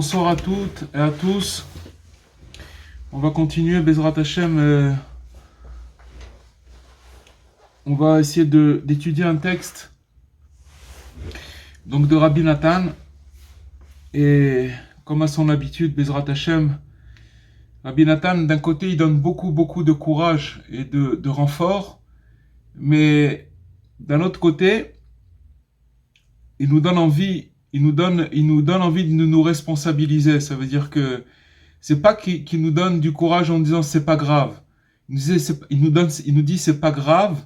bonsoir à toutes et à tous. On va continuer, Bezrat Hashem. On va essayer d'étudier un texte donc de Rabbi Nathan. Et comme à son habitude, Bezrat Hashem, Rabbi Nathan, d'un côté, il donne beaucoup de courage et de renfort, mais d'un autre côté, il nous donne envie, il nous donne envie de nous responsabiliser. Ça veut dire que c'est pas qu'il nous donne du courage en disant c'est pas grave. Il nous dit c'est pas grave,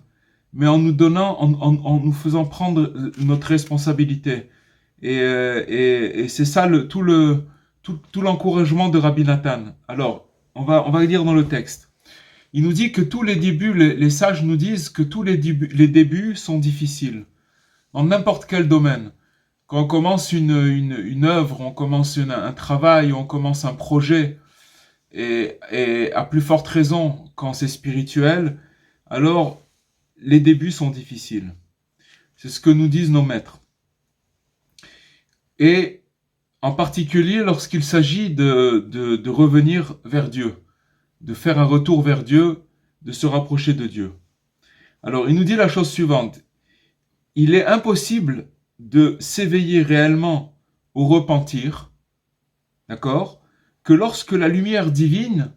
mais en nous donnant, en nous faisant prendre notre responsabilité. Et c'est ça tout l'encouragement de Rabbi Nathan. Alors, on va lire dans le texte. Il nous dit que tous les débuts, les sages nous disent que tous les débuts sont difficiles. Dans n'importe quel domaine. Quand on commence une œuvre, on commence un travail, on commence un projet, et à plus forte raison quand c'est spirituel, alors les débuts sont difficiles. C'est ce que nous disent nos maîtres. Et en particulier lorsqu'il s'agit de revenir vers Dieu, de faire un retour vers Dieu, de se rapprocher de Dieu. Alors il nous dit la chose suivante. Il est impossible de s'éveiller réellement au repentir, d'accord, que lorsque la lumière divine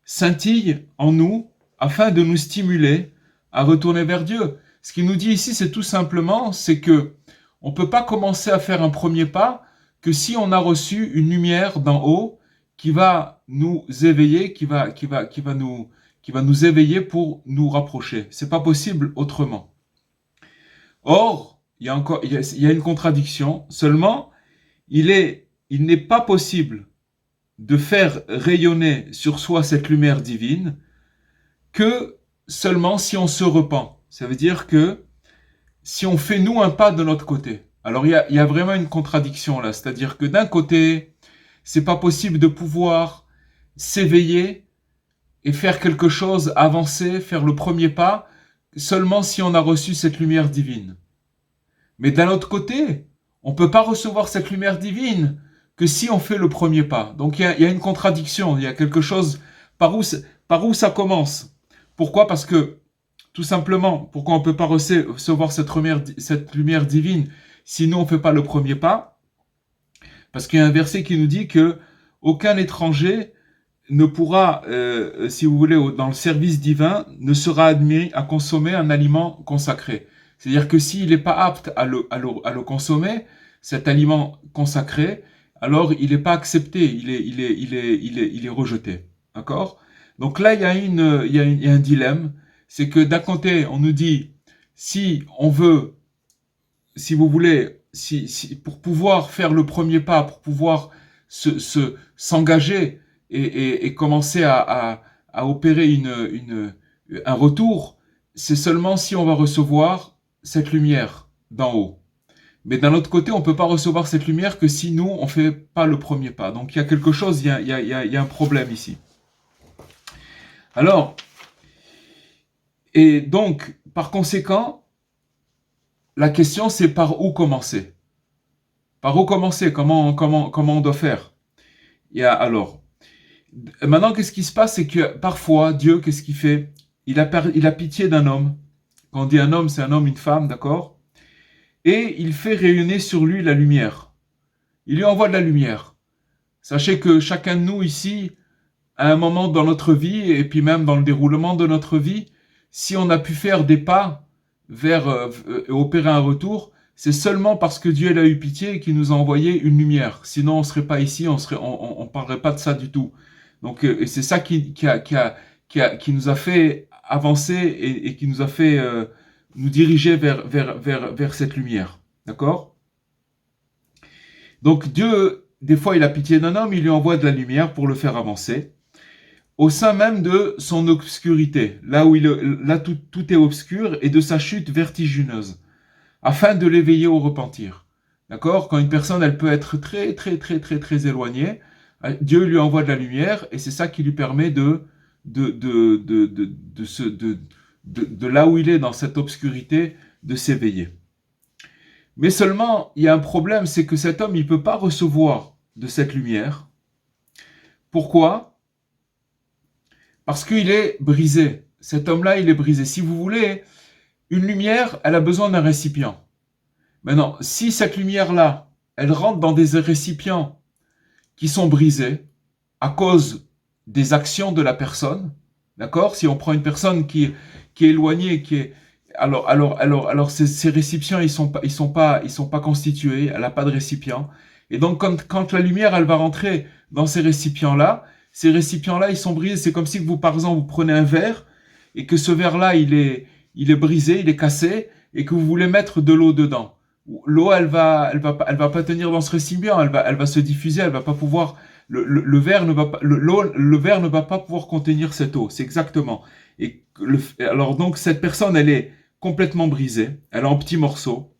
scintille en nous afin de nous stimuler à retourner vers Dieu. Ce qu'il nous dit ici, c'est tout simplement, c'est que on ne peut pas commencer à faire un premier pas que si on a reçu une lumière d'en haut qui va nous éveiller, qui va nous éveiller pour nous rapprocher. C'est pas possible autrement. Or, il y a une contradiction. Seulement, il n'est pas possible de faire rayonner sur soi cette lumière divine que seulement si on se repent. Ça veut dire que si on fait nous un pas de notre côté. Alors il y a vraiment une contradiction là. C'est-à-dire que d'un côté, c'est pas possible de pouvoir s'éveiller et faire quelque chose, avancer, faire le premier pas, seulement si on a reçu cette lumière divine. Mais d'un autre côté, on ne peut pas recevoir cette lumière divine que si on fait le premier pas. Donc il y a une contradiction, il y a quelque chose par où ça commence. Pourquoi ? Parce que, tout simplement, pourquoi on ne peut pas recevoir cette lumière divine si nous on ne fait pas le premier pas ? Parce qu'il y a un verset qui nous dit que aucun étranger ne pourra, si vous voulez, dans le service divin, ne sera admis à consommer un aliment consacré. C'est-à-dire que s'il n'est pas apte à le consommer, cet aliment consacré, alors il n'est pas accepté, il est rejeté. D'accord ? Donc là, il y a un dilemme. C'est que d'un côté, on nous dit, si on veut, si vous voulez, pour pouvoir faire le premier pas, pour pouvoir s'engager et commencer à opérer un retour, c'est seulement si on va recevoir cette lumière d'en haut. Mais d'un autre côté, on ne peut pas recevoir cette lumière que si nous, on ne fait pas le premier pas. Donc il y a quelque chose, il y a un problème ici. Alors, et donc, par conséquent, la question c'est par où commencer ? Par où commencer ? Comment on doit faire ? Alors, maintenant, qu'est-ce qui se passe ? C'est que parfois, Dieu, qu'est-ce qu'il fait ? Il a pitié d'un homme. Quand on dit un homme, c'est un homme, une femme, d'accord ? Et il fait rayonner sur lui la lumière. Il lui envoie de la lumière. Sachez que chacun de nous ici, à un moment dans notre vie, et puis même dans le déroulement de notre vie, si on a pu faire des pas vers opérer un retour, c'est seulement parce que Dieu a eu pitié et qu'il nous a envoyé une lumière. Sinon, on ne serait pas ici, on parlerait pas de ça du tout. Donc, et c'est ça qui nous a fait avancer et qui nous a fait nous diriger vers cette lumière. D'accord ? Donc Dieu, des fois, il a pitié d'un homme, il lui envoie de la lumière pour le faire avancer, au sein même de son obscurité, là où tout est obscur, et de sa chute vertigineuse, afin de l'éveiller au repentir. D'accord ? Quand une personne, elle peut être très éloignée, Dieu lui envoie de la lumière, et c'est ça qui lui permet de là où il est, dans cette obscurité, de s'éveiller. Mais seulement, il y a un problème, c'est que cet homme, il ne peut pas recevoir de cette lumière. Pourquoi? Parce qu'il est brisé. Cet homme-là, il est brisé. Si vous voulez, une lumière, elle a besoin d'un récipient. Maintenant, si cette lumière-là, elle rentre dans des récipients qui sont brisés à cause des actions de la personne, d'accord? Si on prend une personne qui est éloignée, alors ces récipients, ils sont pas constitués, elle n'a pas de récipient. Et donc, quand la lumière, elle va rentrer dans ces récipients-là, ils sont brisés. C'est comme si vous, par exemple, vous prenez un verre et que ce verre-là, il est brisé, il est cassé, et que vous voulez mettre de l'eau dedans. L'eau, elle va pas tenir dans ce récipient, elle va se diffuser, elle va pas pouvoir, le verre le verre ne va pas pouvoir contenir cette eau. C'est exactement. Alors donc, cette personne, elle est complètement brisée, elle est en petits morceaux.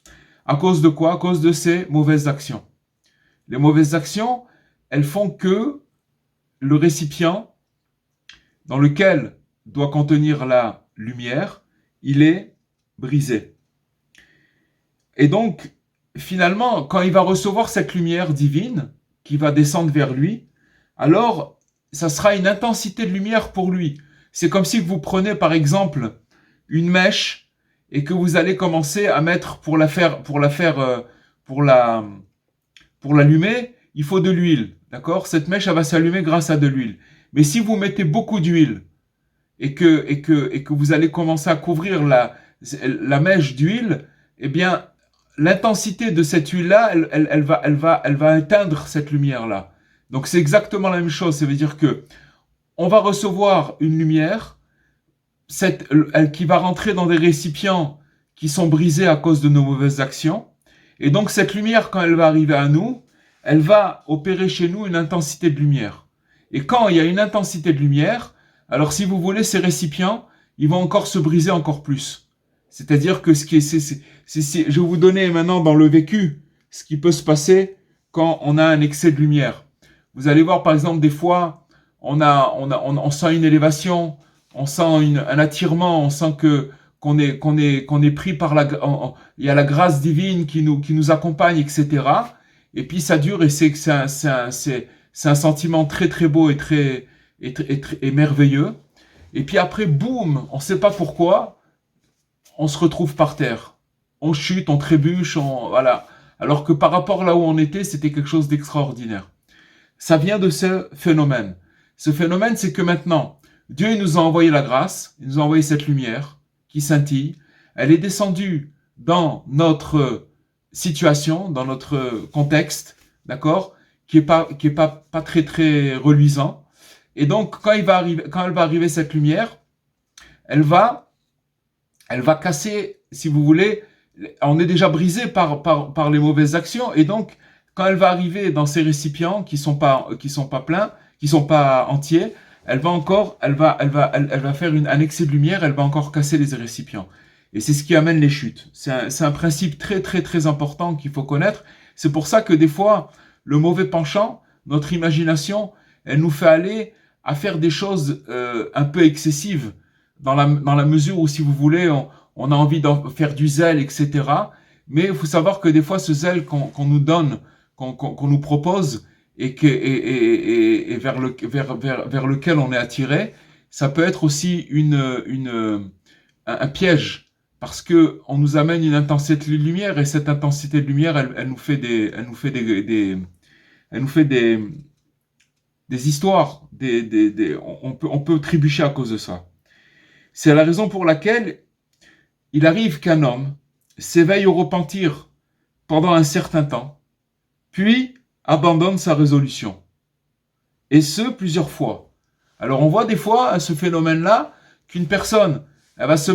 À cause de quoi? À cause de ses mauvaises actions. Les mauvaises actions, elles font que le récipient dans lequel doit contenir la lumière, il est brisé. Et donc, finalement, quand il va recevoir cette lumière divine qui va descendre vers lui, alors ça sera une intensité de lumière pour lui. C'est comme si vous prenez par exemple une mèche et que vous allez commencer à mettre pour l'allumer, il faut de l'huile, d'accord? Cette mèche, elle va s'allumer grâce à de l'huile. Mais si vous mettez beaucoup d'huile et que vous allez commencer à couvrir la mèche d'huile, eh bien, l'intensité de cette huile-là, elle va éteindre cette lumière-là. Donc c'est exactement la même chose. Ça veut dire que on va recevoir une lumière qui va rentrer dans des récipients qui sont brisés à cause de nos mauvaises actions. Et donc cette lumière, quand elle va arriver à nous, elle va opérer chez nous une intensité de lumière. Et quand il y a une intensité de lumière, alors si vous voulez, ces récipients, ils vont encore se briser encore plus. C'est-à-dire que je vais vous donner maintenant dans le vécu ce qui peut se passer quand on a un excès de lumière. Vous allez voir par exemple des fois, on sent une élévation, on sent un attirement, on sent qu'on est pris par il y a la grâce divine qui nous accompagne, etc. Et puis ça dure et c'est un sentiment très très beau et merveilleux. Et puis après, boum, on ne sait pas pourquoi, on se retrouve par terre. On chute, on trébuche, voilà. Alors que par rapport là où on était, c'était quelque chose d'extraordinaire. Ça vient de ce phénomène. Ce phénomène, c'est que maintenant, Dieu il nous a envoyé la grâce, il nous a envoyé cette lumière qui scintille. Elle est descendue dans notre situation, dans notre contexte, d'accord, qui est pas très très reluisant. Et donc quand elle va arriver cette lumière, elle va casser, si vous voulez, on est déjà brisé par les mauvaises actions, et donc quand elle va arriver dans ces récipients qui sont pas pleins, qui sont pas entiers, elle va faire un excès de lumière, elle va encore casser les récipients. Et c'est ce qui amène les chutes. C'est un principe très très très important qu'il faut connaître. C'est pour ça que des fois, le mauvais penchant, notre imagination, elle nous fait aller à faire des choses un peu excessives, dans la mesure où, si vous voulez, on a envie d'en faire du zèle, etc. Mais il faut savoir que des fois, ce zèle qu'on nous donne, qu'on nous propose, et vers lequel on est attiré, ça peut être aussi un piège, parce que on nous amène une intensité de lumière, et cette intensité de lumière, elle nous fait des histoires, on peut trébucher à cause de ça. C'est la raison pour laquelle il arrive qu'un homme s'éveille au repentir pendant un certain temps, puis abandonne sa résolution. Et ce, plusieurs fois. Alors on voit des fois ce phénomène-là, qu'une personne, elle va se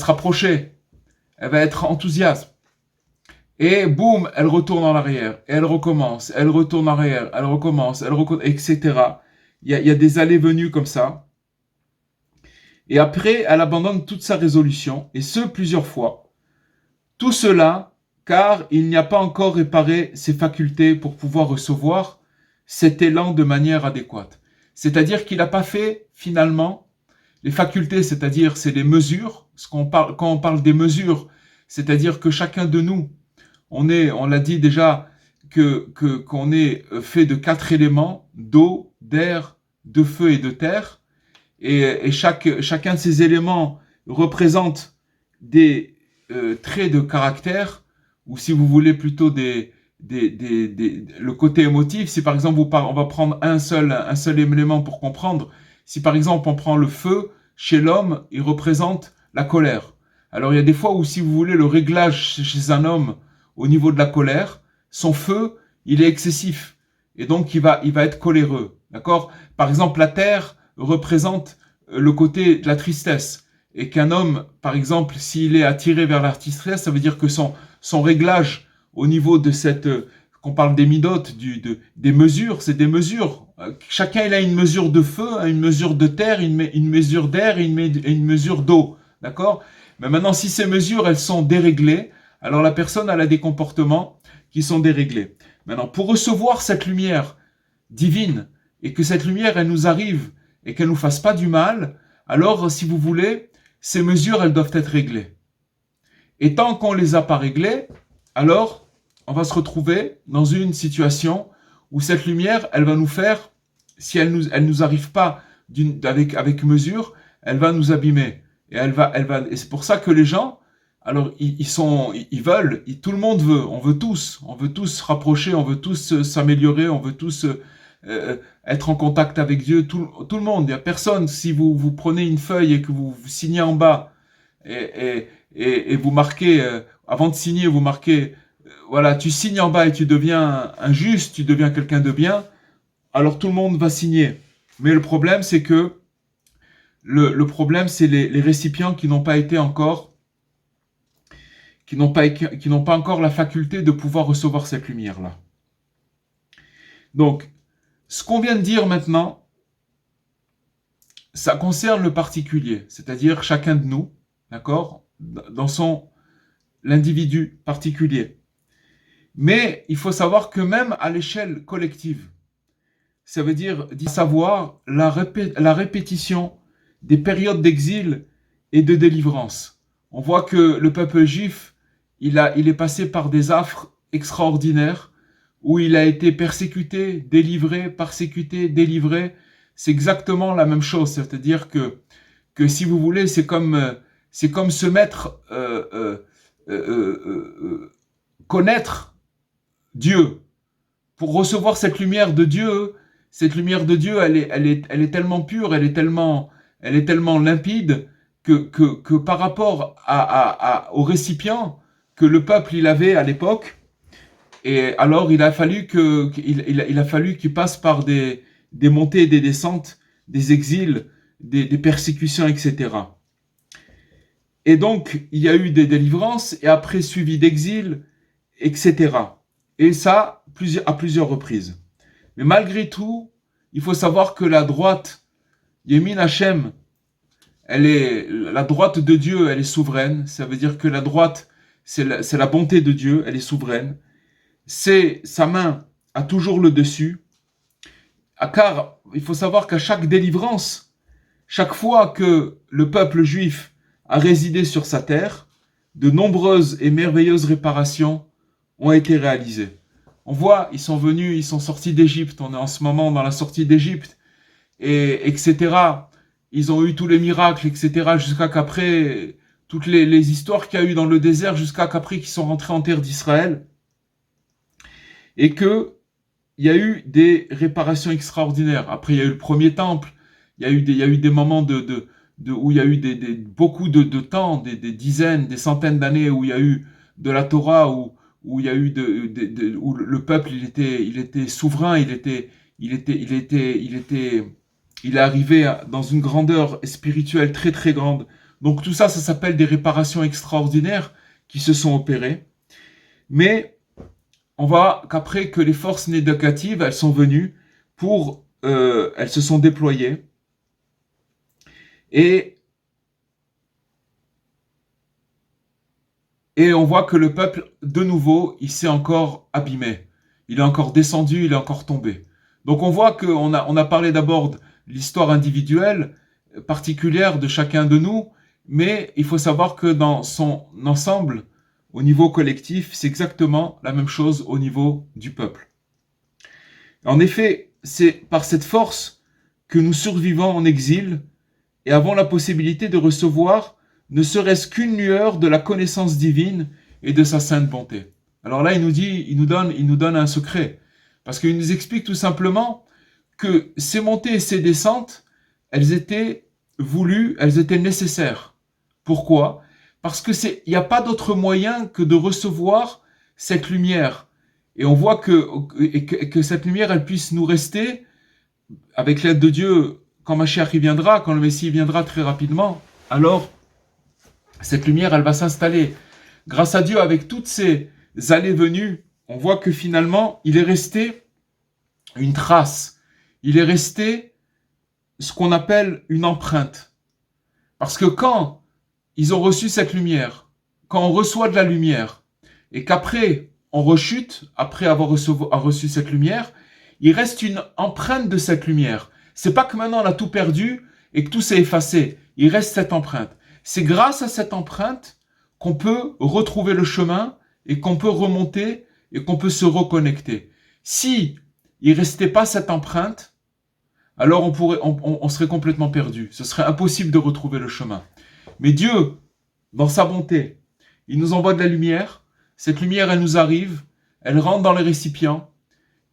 rapprocher, elle va être enthousiaste. Et boum, elle retourne en arrière, et elle recommence, elle retourne en arrière, elle recommence, etc. Il y a des allées-venues comme ça. Et après, elle abandonne toute sa résolution, et ce, plusieurs fois. Tout cela, car il n'y a pas encore réparé ses facultés pour pouvoir recevoir cet élan de manière adéquate. C'est-à-dire qu'il n'a pas fait, finalement, les facultés, c'est-à-dire c'est les mesures. Quand on parle des mesures, c'est-à-dire que chacun de nous, on l'a dit déjà, qu'on est fait de 4 éléments, d'eau, d'air, de feu et de terre, et chacun de ces éléments représente des traits de caractère, ou si vous voulez plutôt le côté émotif. Si par exemple on va prendre un seul élément pour comprendre, si par exemple on prend le feu, chez l'homme, il représente la colère. Alors il y a des fois où, si vous voulez, le réglage chez un homme au niveau de la colère, son feu, il est excessif. Et donc il va être coléreux. D'accord ? Par exemple, la terre représente le côté de la tristesse. Et qu'un homme, par exemple, s'il est attiré vers la tristesse, ça veut dire que son réglage au niveau de qu'on parle des midotes, des mesures, c'est des mesures. Chacun il a une mesure de feu, une mesure de terre, une mesure d'air et une mesure d'eau. D'accord ? Mais maintenant, si ces mesures, elles sont déréglées, alors la personne, elle a des comportements qui sont déréglés. Maintenant, pour recevoir cette lumière divine, et que cette lumière, elle nous arrive, et qu'elle nous fasse pas du mal, alors, si vous voulez, ces mesures, elles doivent être réglées. Et tant qu'on les a pas réglées, alors, on va se retrouver dans une situation où cette lumière, elle va nous faire, si elle nous arrive pas avec mesure, elle va nous abîmer. Et c'est pour ça que les gens, alors ils veulent, tout le monde veut, on veut tous se rapprocher, on veut tous s'améliorer, on veut tous être en contact avec Dieu, tout le monde. Il y a personne, si vous prenez une feuille et que vous signez en bas et vous marquez, avant de signer, vous marquez, voilà, tu signes en bas et tu deviens un juste, tu deviens quelqu'un de bien, alors tout le monde va signer. Mais le problème, c'est que le problème, c'est les récipients qui n'ont pas été encore, qui n'ont pas encore la faculté de pouvoir recevoir cette lumière-là. Donc, ce qu'on vient de dire maintenant, ça concerne le particulier, c'est-à-dire chacun de nous, d'accord, dans l'individu particulier. Mais il faut savoir que même à l'échelle collective, ça veut dire savoir la répétition des périodes d'exil et de délivrance. On voit que le peuple juif, il est passé par des affres extraordinaires, où il a été persécuté, délivré, persécuté, délivré. C'est exactement la même chose, c'est-à-dire que si vous voulez, c'est comme se mettre, connaître Dieu. Pour recevoir cette lumière de Dieu, elle est tellement pure, elle est tellement limpide que par rapport au récipient que le peuple il avait à l'époque, et alors il a fallu qu'il passe par des montées et des descentes, des exils, des persécutions, etc. Et donc il y a eu des délivrances et après suivi d'exil, etc. Et ça à plusieurs reprises. Mais malgré tout, il faut savoir que la droite, Yemin Hashem, la droite de Dieu, elle est souveraine. Ça veut dire que la droite, c'est la bonté de Dieu, elle est souveraine. Sa main a toujours le dessus. Car il faut savoir qu'à chaque délivrance, chaque fois que le peuple juif a résidé sur sa terre, de nombreuses et merveilleuses réparations ont été réalisées. On voit, ils sont sortis d'Égypte, on est en ce moment dans la sortie d'Égypte, etc. Ils ont eu tous les miracles, etc. Jusqu'à qu'après, toutes les histoires qu'il y a eu dans le désert, jusqu'à qu'après qu'ils sont rentrés en terre d'Israël. Et que il y a eu des réparations extraordinaires. Après, il y a eu le premier temple, il y a eu des moments où il y a eu beaucoup de temps, des dizaines, des centaines d'années où il y a eu de la Torah, où il y a eu où le peuple il était souverain, il est arrivé dans une grandeur spirituelle très très grande. Donc tout ça s'appelle des réparations extraordinaires qui se sont opérées. Mais on voit qu'après que les forces négatives, elles sont venues elles se sont déployées et on voit que le peuple, de nouveau, il s'est encore abîmé. Il est encore descendu, il est encore tombé. Donc on voit qu'on a parlé d'abord de l'histoire individuelle, particulière de chacun de nous, mais il faut savoir que dans son ensemble, au niveau collectif, c'est exactement la même chose au niveau du peuple. En effet, c'est par cette force que nous survivons en exil et avons la possibilité de recevoir ne serait-ce qu'une lueur de la connaissance divine et de sa sainte bonté. Alors là, il nous donne un secret. Parce qu'il nous explique tout simplement que ces montées et ces descentes, elles étaient voulues, elles étaient nécessaires. Pourquoi ? Parce que il n'y a pas d'autre moyen que de recevoir cette lumière. Et on voit que cette lumière, elle puisse nous rester, avec l'aide de Dieu, quand Mashiach viendra, quand le Messie viendra très rapidement, alors cette lumière, elle va s'installer. Grâce à Dieu, avec toutes ces allées-venues, on voit que finalement, il est resté une trace. Il est resté ce qu'on appelle une empreinte. Parce que quand ils ont reçu cette lumière, quand on reçoit de la lumière, et qu'après on rechute, après avoir reçu cette lumière, il reste une empreinte de cette lumière. C'est pas que maintenant on a tout perdu et que tout s'est effacé. Il reste cette empreinte. C'est grâce à cette empreinte qu'on peut retrouver le chemin et qu'on peut remonter et qu'on peut se reconnecter. Si il restait pas cette empreinte, alors on serait complètement perdu. Ce serait impossible de retrouver le chemin. Mais Dieu, dans sa bonté, il nous envoie de la lumière. Cette lumière, elle nous arrive, elle rentre dans les récipients,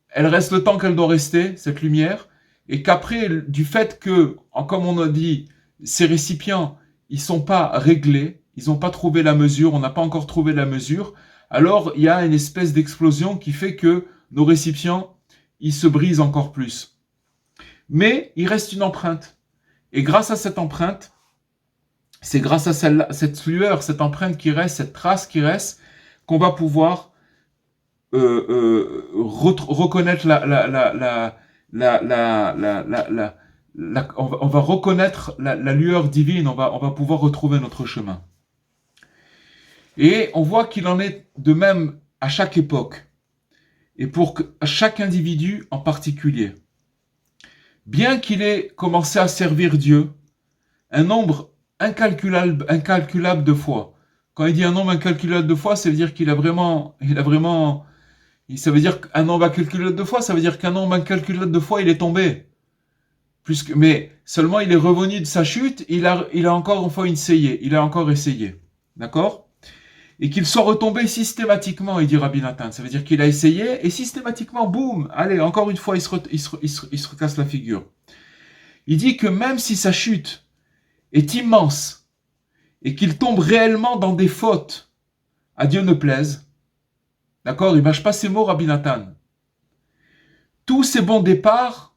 elle reste le temps qu'elle doit rester, cette lumière, et qu'après, du fait que, comme on a dit, ces récipients, ils sont pas réglés, ils n'ont pas trouvé la mesure, on n'a pas encore trouvé la mesure, alors il y a une espèce d'explosion qui fait que nos récipients, ils se brisent encore plus. Mais il reste une empreinte. Et grâce à cette empreinte, c'est grâce à cette lueur, cette empreinte qui reste, cette trace qui reste, qu'on va pouvoir reconnaître on va reconnaître la lueur divine, on va pouvoir retrouver notre chemin. Et on voit qu'il en est de même à chaque époque, et pour chaque individu en particulier. Bien qu'il ait commencé à servir Dieu, un nombre incalculable de fois. Quand il dit un nombre incalculable de fois, ça veut dire ça veut dire qu'un nombre incalculable de fois, ça veut dire qu'un nombre incalculable de fois, il est tombé. Mais seulement il est revenu de sa chute, il a encore une fois essayé, il a encore essayé. D'accord ? Et qu'il soit retombé systématiquement, il dit Rabbi Nathan. Ça veut dire qu'il a essayé et systématiquement, boum, allez, encore une fois, il se casse la figure. Il dit que même si sa chute est immense et qu'il tombe réellement dans des fautes, à Dieu ne plaise. D'accord ? Il ne mâche pas ses mots, Rabbi Nathan. Tous ces bons départs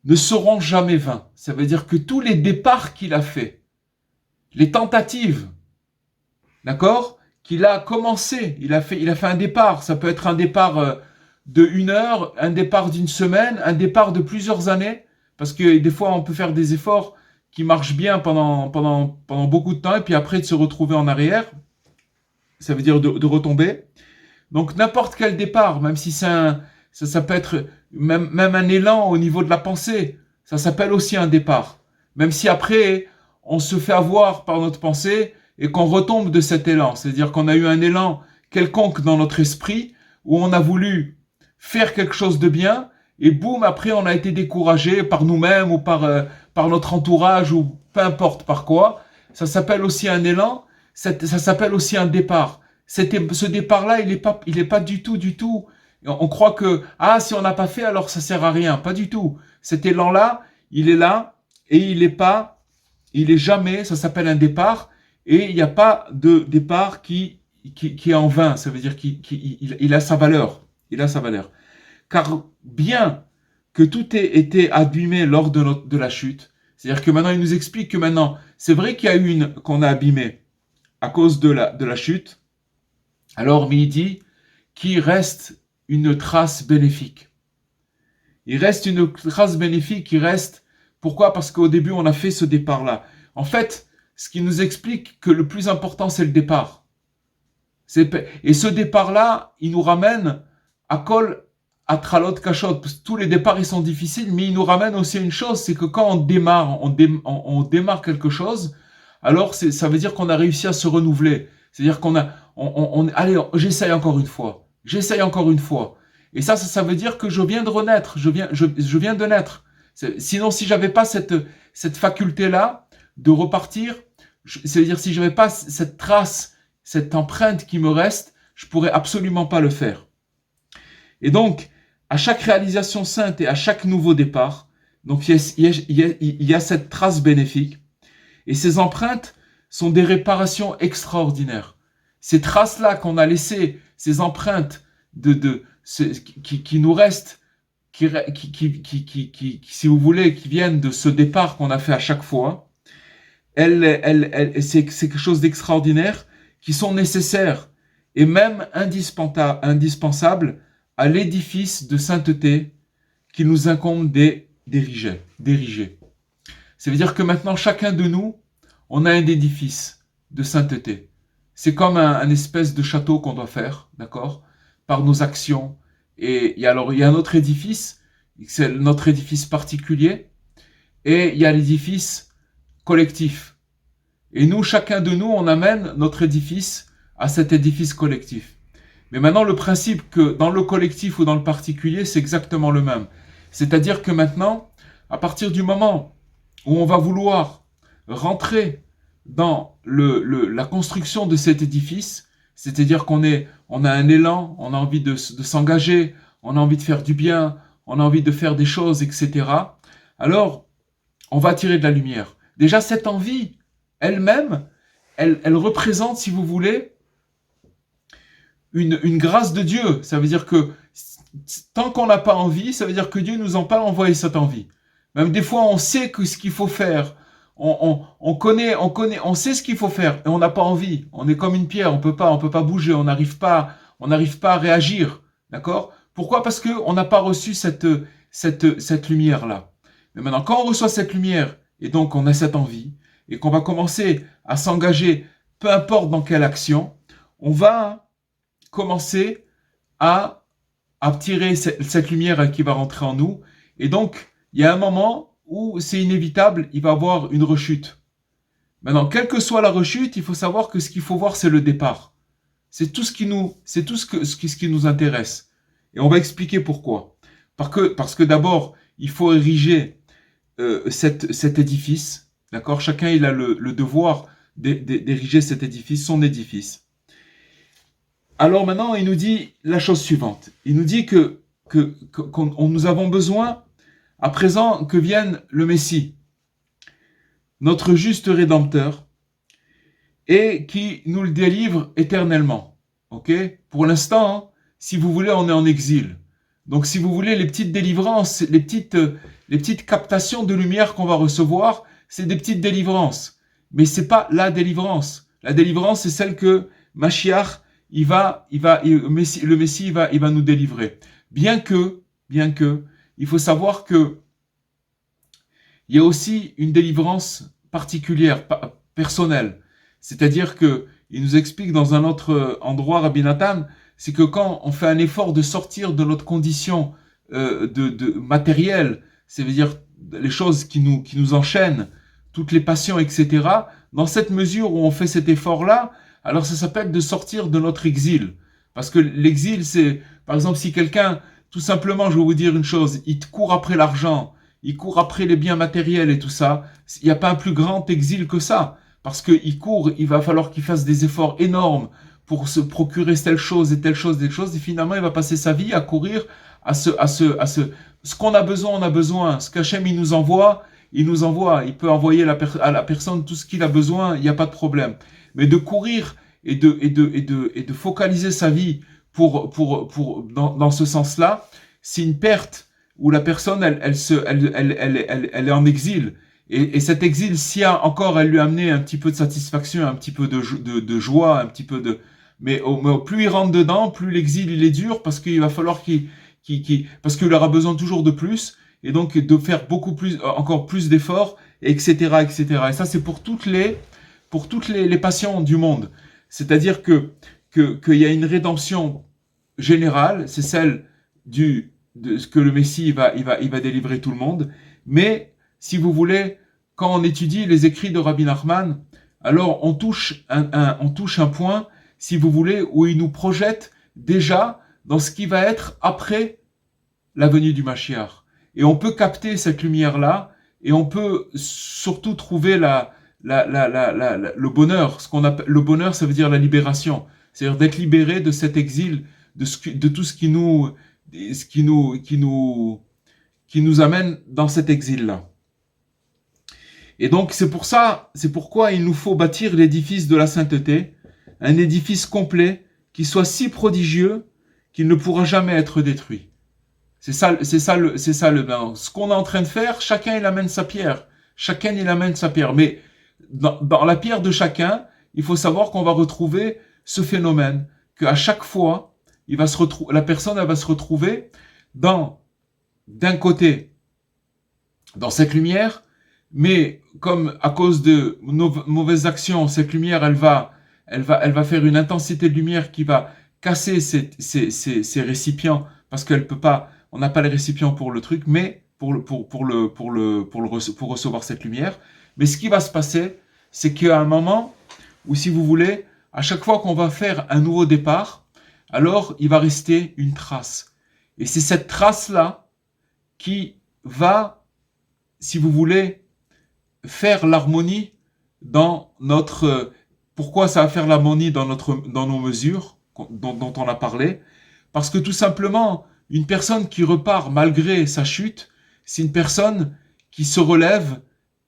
ne seront jamais vains. Ça veut dire que tous les départs qu'il a faits, les tentatives, d'accord, qu'il a commencé, il a fait un départ. Ça peut être un départ de 1 heure, un départ d'1 semaine, un départ de plusieurs années, parce que des fois on peut faire des efforts qui marchent bien pendant beaucoup de temps, et puis après de se retrouver en arrière, ça veut dire de retomber. Donc n'importe quel départ, même si ça peut être même un élan au niveau de la pensée, ça s'appelle aussi un départ. Même si après on se fait avoir par notre pensée et qu'on retombe de cet élan, c'est-à-dire qu'on a eu un élan quelconque dans notre esprit où on a voulu faire quelque chose de bien et boum, après on a été découragé par nous-mêmes ou par notre entourage ou peu importe par quoi. Ça s'appelle aussi un élan, ça s'appelle aussi un départ. Ce départ-là, il est pas du tout. On croit que, si on n'a pas fait, alors ça sert à rien. Pas du tout. Cet élan-là, il est là, et il est jamais, ça s'appelle un départ, et il n'y a pas de départ qui est en vain. Ça veut dire qu'il a sa valeur. Il a sa valeur. Car bien que tout ait été abîmé lors de la chute, c'est-à-dire que maintenant, il nous explique que maintenant, c'est vrai qu'il y a qu'on a abîmé à cause de la chute. Alors, mais il dit qu'il reste une trace bénéfique. Il reste une trace bénéfique qui reste. Pourquoi ? Parce qu'au début, on a fait ce départ-là. En fait, ce qui nous explique que le plus important, c'est le départ. Et ce départ-là, il nous ramène à Kol, à Tralot Kashot. Parce que tous les départs, ils sont difficiles, mais il nous ramène aussi une chose, c'est que quand on démarre quelque chose, alors ça veut dire qu'on a réussi à se renouveler. C'est-à-dire qu'on allez, j'essaye encore une fois. J'essaye encore une fois. Et ça veut dire que je viens de renaître. Je viens de naître. Sinon, si j'avais pas cette faculté-là de repartir, c'est-à-dire si j'avais pas cette trace, cette empreinte qui me reste, je pourrais absolument pas le faire. Et donc, à chaque réalisation sainte et à chaque nouveau départ, donc il y a cette trace bénéfique. Et ces empreintes sont des réparations extraordinaires. Ces traces-là qu'on a laissées, ces empreintes qui nous restent, si vous voulez, qui viennent de ce départ qu'on a fait à chaque fois, c'est quelque chose d'extraordinaire, qui sont nécessaires et même indispensables à l'édifice de sainteté qu'il nous incombe d'ériger. Ça veut dire que maintenant, chacun de nous, on a un édifice de sainteté. C'est comme un espèce de château qu'on doit faire, d'accord, par nos actions. Et il y a un autre édifice, c'est notre édifice particulier, et il y a l'édifice collectif. Et nous, chacun de nous, on amène notre édifice à cet édifice collectif. Mais maintenant, le principe que dans le collectif ou dans le particulier, c'est exactement le même. C'est-à-dire que maintenant, à partir du moment où on va vouloir rentrer dans la construction de cet édifice, c'est-à-dire qu'on a un élan, on a envie de s'engager, on a envie de faire du bien, on a envie de faire des choses, etc. Alors, on va attirer de la lumière. Déjà, cette envie, elle-même, elle représente, si vous voulez, une grâce de Dieu. Ça veut dire que tant qu'on n'a pas envie, ça veut dire que Dieu nous a pas envoyé cette envie. Même des fois, on sait que ce qu'il faut faire. On connaît, on sait ce qu'il faut faire et on n'a pas envie. On est comme une pierre, on peut pas bouger, on n'arrive pas à réagir. D'accord? Pourquoi? Parce que on n'a pas reçu cette lumière-là. Mais maintenant, quand on reçoit cette lumière et donc on a cette envie et qu'on va commencer à s'engager, peu importe dans quelle action, on va commencer à tirer cette lumière qui va rentrer en nous. Et donc, il y a un moment où c'est inévitable, il va y avoir une rechute. Maintenant, quelle que soit la rechute, il faut savoir que ce qu'il faut voir, c'est le départ. C'est tout ce qui nous intéresse. Et on va expliquer pourquoi. Parce que d'abord, il faut ériger cet édifice. D'accord? Chacun, il a le devoir d'ériger cet édifice, son édifice. Alors maintenant, il nous dit la chose suivante. Il nous dit que nous avons besoin, à présent, que vienne le Messie, notre juste Rédempteur, et qui nous le délivre éternellement. Ok? Pour l'instant, si vous voulez, on est en exil. Donc, si vous voulez, les petites délivrances, les petites captations de lumière qu'on va recevoir, c'est des petites délivrances. Mais c'est pas la délivrance. La délivrance, c'est celle que Mashiach, le Messie, il va nous délivrer. Bien que, il faut savoir que il y a aussi une délivrance particulière, personnelle. C'est-à-dire que, il nous explique dans un autre endroit, Rabbi Nathan, c'est que quand on fait un effort de sortir de notre condition de matérielle, c'est-à-dire les choses qui nous enchaînent, toutes les passions, etc., dans cette mesure où on fait cet effort-là, alors ça s'appelle de sortir de notre exil. Parce que l'exil, c'est, par exemple, si quelqu'un, tout simplement, je vais vous dire une chose, il court après l'argent, il court après les biens matériels et tout ça, il n'y a pas un plus grand exil que ça. Parce qu'il court, il va falloir qu'il fasse des efforts énormes pour se procurer telle chose, et finalement, il va passer sa vie à courir ce qu'on a besoin, on a besoin. Ce qu'Hachem, il nous envoie. Il peut envoyer à la personne tout ce qu'il a besoin, il n'y a pas de problème. Mais de courir et de focaliser sa vie dans ce sens-là, c'est une perte où la personne, elle est en exil. Et cet exil, si encore elle lui a amené un petit peu de satisfaction, un petit peu de joie, un petit peu de... Mais plus il rentre dedans, plus l'exil, il est dur, parce qu'il va falloir parce qu'il aura besoin toujours de plus, et donc de faire encore plus d'efforts, etc., etc. Et ça, c'est pour toutes les passions du monde. C'est-à-dire qu'il y a une rédemption générale, c'est celle de ce que le Messie il va délivrer tout le monde. Mais si vous voulez, quand on étudie les écrits de Rabbi Nachman, alors on touche un point, si vous voulez, où il nous projette déjà dans ce qui va être après la venue du Mashiach. Et on peut capter cette lumière-là, et on peut surtout trouver le bonheur. Ce qu'on appelle le bonheur, ça veut dire la libération. C'est-à-dire d'être libéré de cet exil, de tout ce qui nous amène dans cet exil-là. Et donc c'est pourquoi il nous faut bâtir l'édifice de la sainteté, un édifice complet qui soit si prodigieux qu'il ne pourra jamais être détruit. C'est ça le ben. Ce qu'on est en train de faire, chacun il amène sa pierre. Chacun il amène sa pierre. Mais dans la pierre de chacun, il faut savoir qu'on va retrouver ce phénomène, qu'à chaque fois, la personne elle va se retrouver d'un côté, dans cette lumière, mais comme à cause de nos mauvaises actions, cette lumière elle va faire une intensité de lumière qui va casser ces récipients, parce qu'elle peut pas, on n'a pas les récipients pour le truc, mais pour recevoir cette lumière. Mais ce qui va se passer, c'est qu'à un moment où, si vous voulez, à chaque fois qu'on va faire un nouveau départ, alors il va rester une trace. Et c'est cette trace-là qui va, si vous voulez, faire l'harmonie dans notre... Pourquoi ça va faire l'harmonie dans nos mesures dont on a parlé? Parce que tout simplement, une personne qui repart malgré sa chute, c'est une personne qui se relève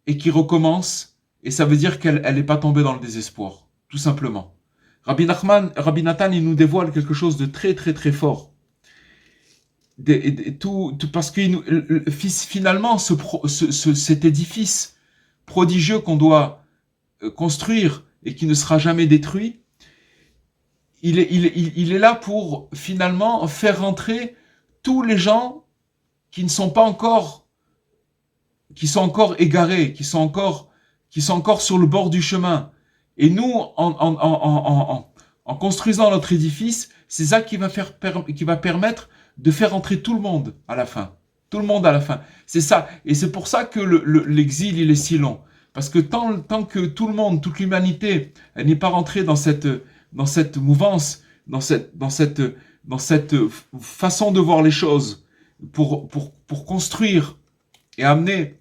et qui recommence, et ça veut dire qu'elle n'est pas tombée dans le désespoir, tout simplement. Rabbi Nathan, il nous dévoile quelque chose de très très très fort. Parce que finalement, cet édifice prodigieux qu'on doit construire et qui ne sera jamais détruit, il est là pour finalement faire rentrer tous les gens qui sont encore égarés, qui sont encore sur le bord du chemin. Et nous, en construisant notre édifice, c'est ça qui va permettre de faire rentrer tout le monde à la fin. Tout le monde à la fin. C'est ça. Et c'est pour ça que l'exil, il est si long. Parce que tant que tout le monde, toute l'humanité, elle n'est pas rentrée dans cette mouvance, dans cette façon de voir les choses, pour construire et amener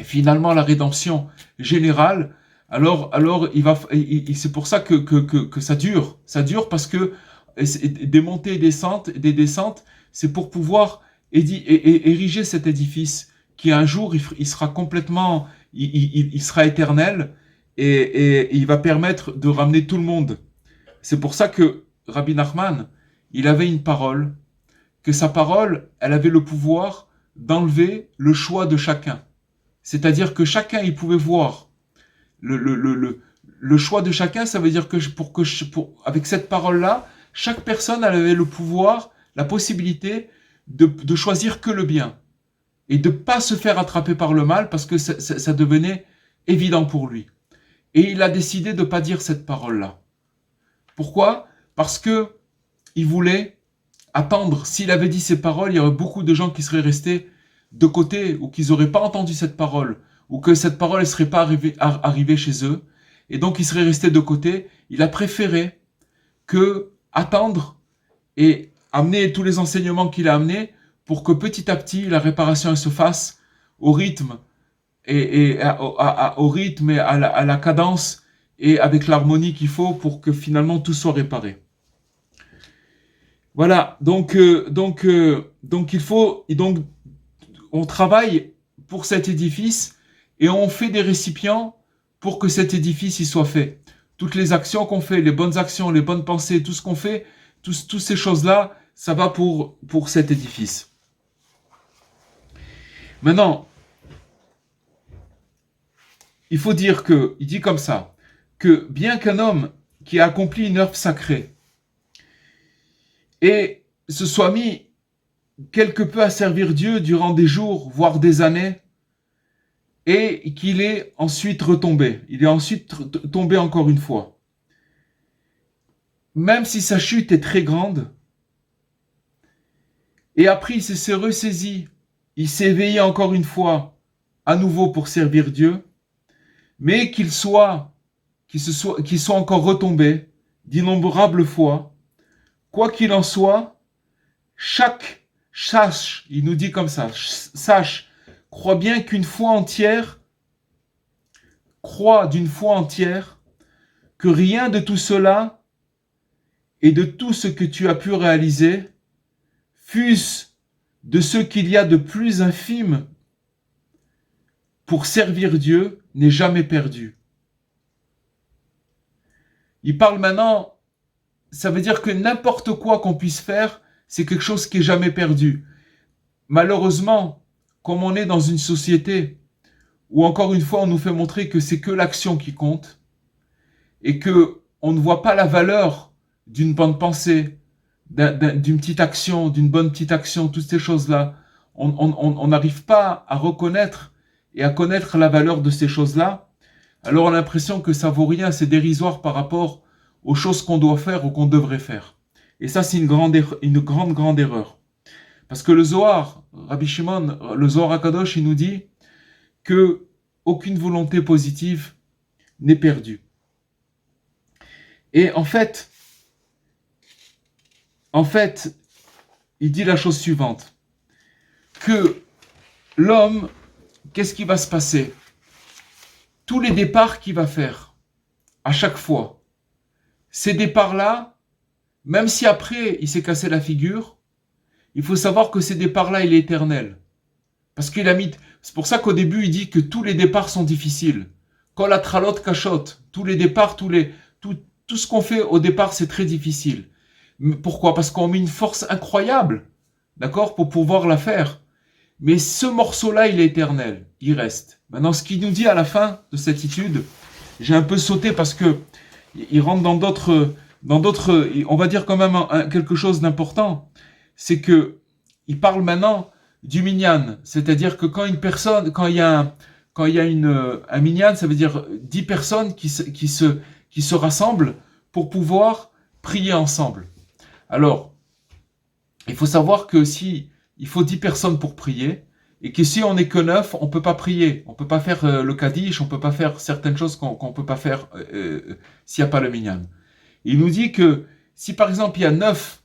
finalement la rédemption générale, alors c'est pour ça que ça dure. Ça dure parce que des montées et des descentes, c'est pour pouvoir ériger cet édifice qui un jour il sera complètement, il sera éternel, et il va permettre de ramener tout le monde. C'est pour ça que Rabbi Nachman, il avait une parole, que sa parole, elle avait le pouvoir d'enlever le choix de chacun. C'est-à-dire que chacun, il pouvait voir le choix de chacun. Ça veut dire que avec cette parole-là, chaque personne, elle avait le pouvoir, la possibilité de choisir que le bien et de pas se faire attraper par le mal, parce que ça devenait évident pour lui. Et il a décidé de pas dire cette parole-là. Pourquoi? Parce que il voulait attendre. S'il avait dit ces paroles, il y aurait beaucoup de gens qui seraient restés de côté, ou qu'ils n'auraient pas entendu cette parole, ou que cette parole ne serait pas arrivée chez eux, et donc ils seraient restés de côté. Il a préféré attendre et amener tous les enseignements qu'il a amenés pour que petit à petit la réparation se fasse au rythme et à la cadence et avec l'harmonie qu'il faut pour que finalement tout soit réparé. Voilà, donc il faut, on travaille pour cet édifice et on fait des récipients pour que cet édifice y soit fait. Toutes les actions qu'on fait, les bonnes actions, les bonnes pensées, tout ce qu'on fait, toutes ces choses-là, ça va pour cet édifice. Maintenant, il faut dire il dit comme ça, que bien qu'un homme qui a accompli une œuvre sacrée et se soit mis quelque peu à servir Dieu durant des jours, voire des années, et qu'il est ensuite retombé. Il est ensuite tombé encore une fois. Même si sa chute est très grande, et après il s'est ressaisi, il s'est éveillé encore une fois, à nouveau pour servir Dieu, mais qu'il soit encore retombé, d'innombrables fois. Quoi qu'il en soit, sache, il nous dit comme ça, sache, crois bien qu'une foi entière, crois d'une foi entière, que rien de tout cela et de tout ce que tu as pu réaliser, fût-ce de ce qu'il y a de plus infime pour servir Dieu, n'est jamais perdu. Il parle maintenant, ça veut dire que n'importe quoi qu'on puisse faire, c'est quelque chose qui est jamais perdu. Malheureusement, comme on est dans une société où encore une fois on nous fait montrer que c'est que l'action qui compte et que on ne voit pas la valeur d'une bonne pensée, d'une petite action, d'une bonne petite action, toutes ces choses-là, on n'arrive pas à reconnaître et à connaître la valeur de ces choses-là, alors on a l'impression que ça vaut rien, c'est dérisoire par rapport aux choses qu'on doit faire ou qu'on devrait faire. Et ça, c'est une grande erreur. Parce que le Zohar, Rabbi Shimon, le Zohar HaKadosh, il nous dit que aucune volonté positive n'est perdue. Et en fait, il dit la chose suivante, que l'homme, qu'est-ce qui va se passer? Tous les départs qu'il va faire, à chaque fois, ces départs-là, même si après il s'est cassé la figure, il faut savoir que ces départs-là, il est éternel. Parce qu'il a mis... C'est pour ça qu'au début, il dit que tous les départs sont difficiles. Kol atralot kashot, tous les départs, tout ce qu'on fait au départ, c'est très difficile. Mais pourquoi? Parce qu'on met une force incroyable, d'accord, pour pouvoir la faire. Mais ce morceau-là, il est éternel, il reste. Maintenant, ce qu'il nous dit à la fin de cette étude, j'ai un peu sauté parce que il rentre dans d'autres, on va dire quand même quelque chose d'important, c'est que il parle maintenant du minyan, c'est-à-dire que quand une personne, quand il y a un minyan, ça veut dire 10 personnes qui se rassemblent pour pouvoir prier ensemble. Alors, il faut savoir que si il faut 10 personnes pour prier, et que si on n'est que 9, on peut pas prier, on peut pas faire le Kaddish, on peut pas faire certaines choses qu'on peut pas faire s'il n'y a pas le minyan. Il nous dit que si par exemple il y a 9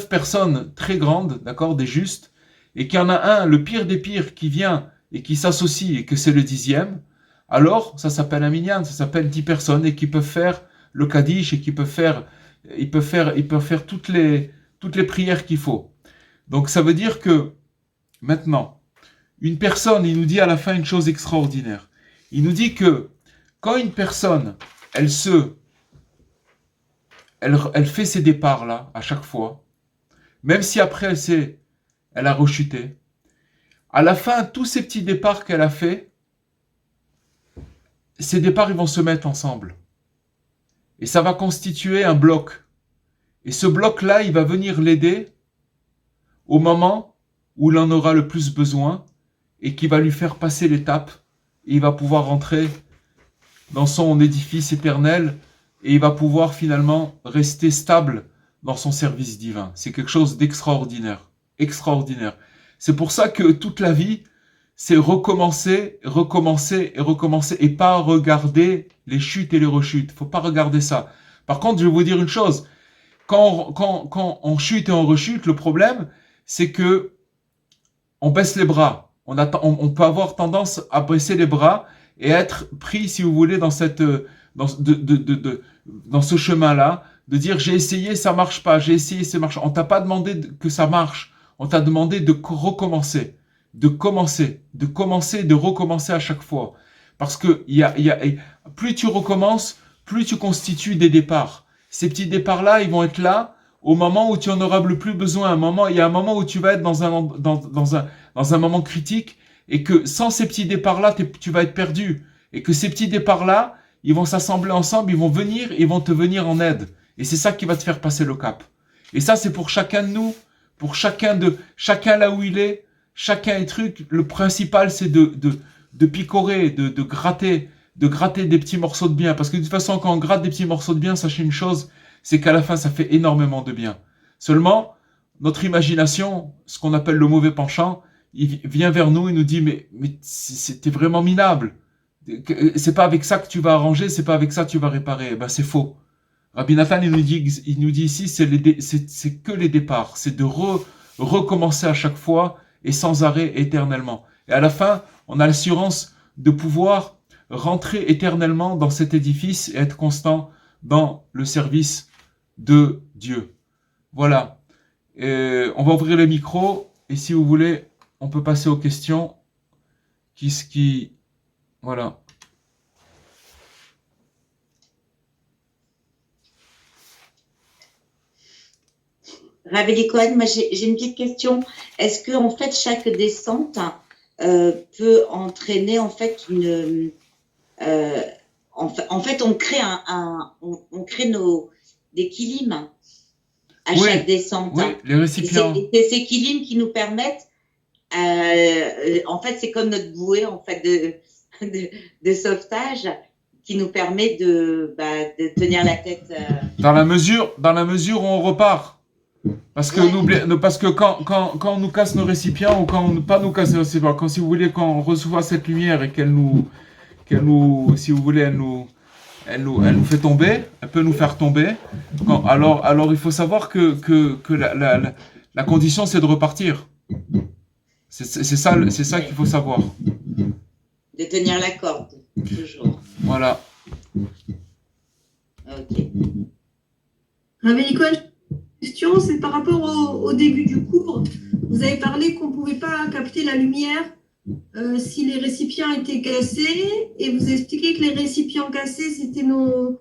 personnes très grandes, d'accord, des justes, et qu'il y en a un, le pire des pires, qui vient et qui s'associe et que c'est le 10e, alors ça s'appelle un minyan, ça s'appelle 10 personnes et qui peuvent faire le Kaddish et qui peuvent faire, ils peuvent faire toutes les prières qu'il faut. Donc ça veut dire que maintenant, une personne, il nous dit à la fin une chose extraordinaire. Il nous dit que quand une personne, elle fait ses départs-là, à chaque fois, même si après elle a rechuté, à la fin, tous ces petits départs qu'elle a fait, ces départs, ils vont se mettre ensemble. Et ça va constituer un bloc. Et ce bloc-là, il va venir l'aider au moment où il en aura le plus besoin et qui va lui faire passer l'étape. Et il va pouvoir rentrer dans son édifice éternel et il va pouvoir finalement rester stable dans son service divin. C'est quelque chose d'extraordinaire. Extraordinaire. C'est pour ça que toute la vie, c'est recommencer, recommencer et recommencer et pas regarder les chutes et les rechutes. Faut pas regarder ça. Par contre, je vais vous dire une chose. Quand on chute et on rechute, le problème, c'est que on baisse les bras. On peut avoir tendance à baisser les bras et être pris, si vous voulez, dans ce chemin-là, de dire j'ai essayé, ça marche pas, j'ai essayé, ça marche. On t'a pas demandé que ça marche. On t'a demandé de recommencer, de recommencer à chaque fois. Parce que plus tu recommences, plus tu constitues des départs. Ces petits départs-là, ils vont être là au moment où tu en auras le plus besoin. Il y a un moment où tu vas être dans un moment critique et que sans ces petits départs-là, tu vas être perdu. Et que ces petits départs-là, ils vont s'assembler ensemble, ils vont te venir en aide. Et c'est ça qui va te faire passer le cap. Et ça, c'est pour chacun de nous, pour chacun là où il est, chacun est truc. Le principal, c'est de picorer, de gratter des petits morceaux de bien. Parce que de toute façon, quand on gratte des petits morceaux de bien, sachez une chose, c'est qu'à la fin, ça fait énormément de bien. Seulement, notre imagination, ce qu'on appelle le mauvais penchant, il vient vers nous et nous dit, mais c'était vraiment minable. c'est pas avec ça que tu vas arranger, c'est pas avec ça que tu vas réparer. Ben, c'est faux. Rabbi Nathan, il nous dit ici, c'est que les départs. C'est de recommencer à chaque fois et sans arrêt éternellement. Et à la fin, on a l'assurance de pouvoir rentrer éternellement dans cet édifice et être constant dans le service de Dieu. Voilà. On va ouvrir le micro et si vous voulez, on peut passer aux questions. Voilà. Rav Cohen, moi j'ai une petite question. Est-ce que en fait chaque descente peut entraîner en fait une en fait on crée on crée des kilim à chaque descente. Oui, les récipients. C'est ces kilim qui nous permettent en fait c'est comme notre bouée en fait de sauvetage qui nous permet de tenir la tête. Dans la mesure où on repart. Parce que quand on nous casse nos récipients ou quand on pas nous casse nos récipients, quand si vous voulez quand on reçoit cette lumière et qu'elle nous si vous voulez elle nous fait tomber, elle peut nous faire tomber. Alors il faut savoir que la condition c'est de repartir. C'est ça qu'il faut savoir. De tenir la corde toujours. Voilà. Ok. Rav Cohen, question, c'est par rapport au début du cours. Vous avez parlé qu'on ne pouvait pas capter la lumière si les récipients étaient cassés, et vous expliquez que les récipients cassés, c'était nos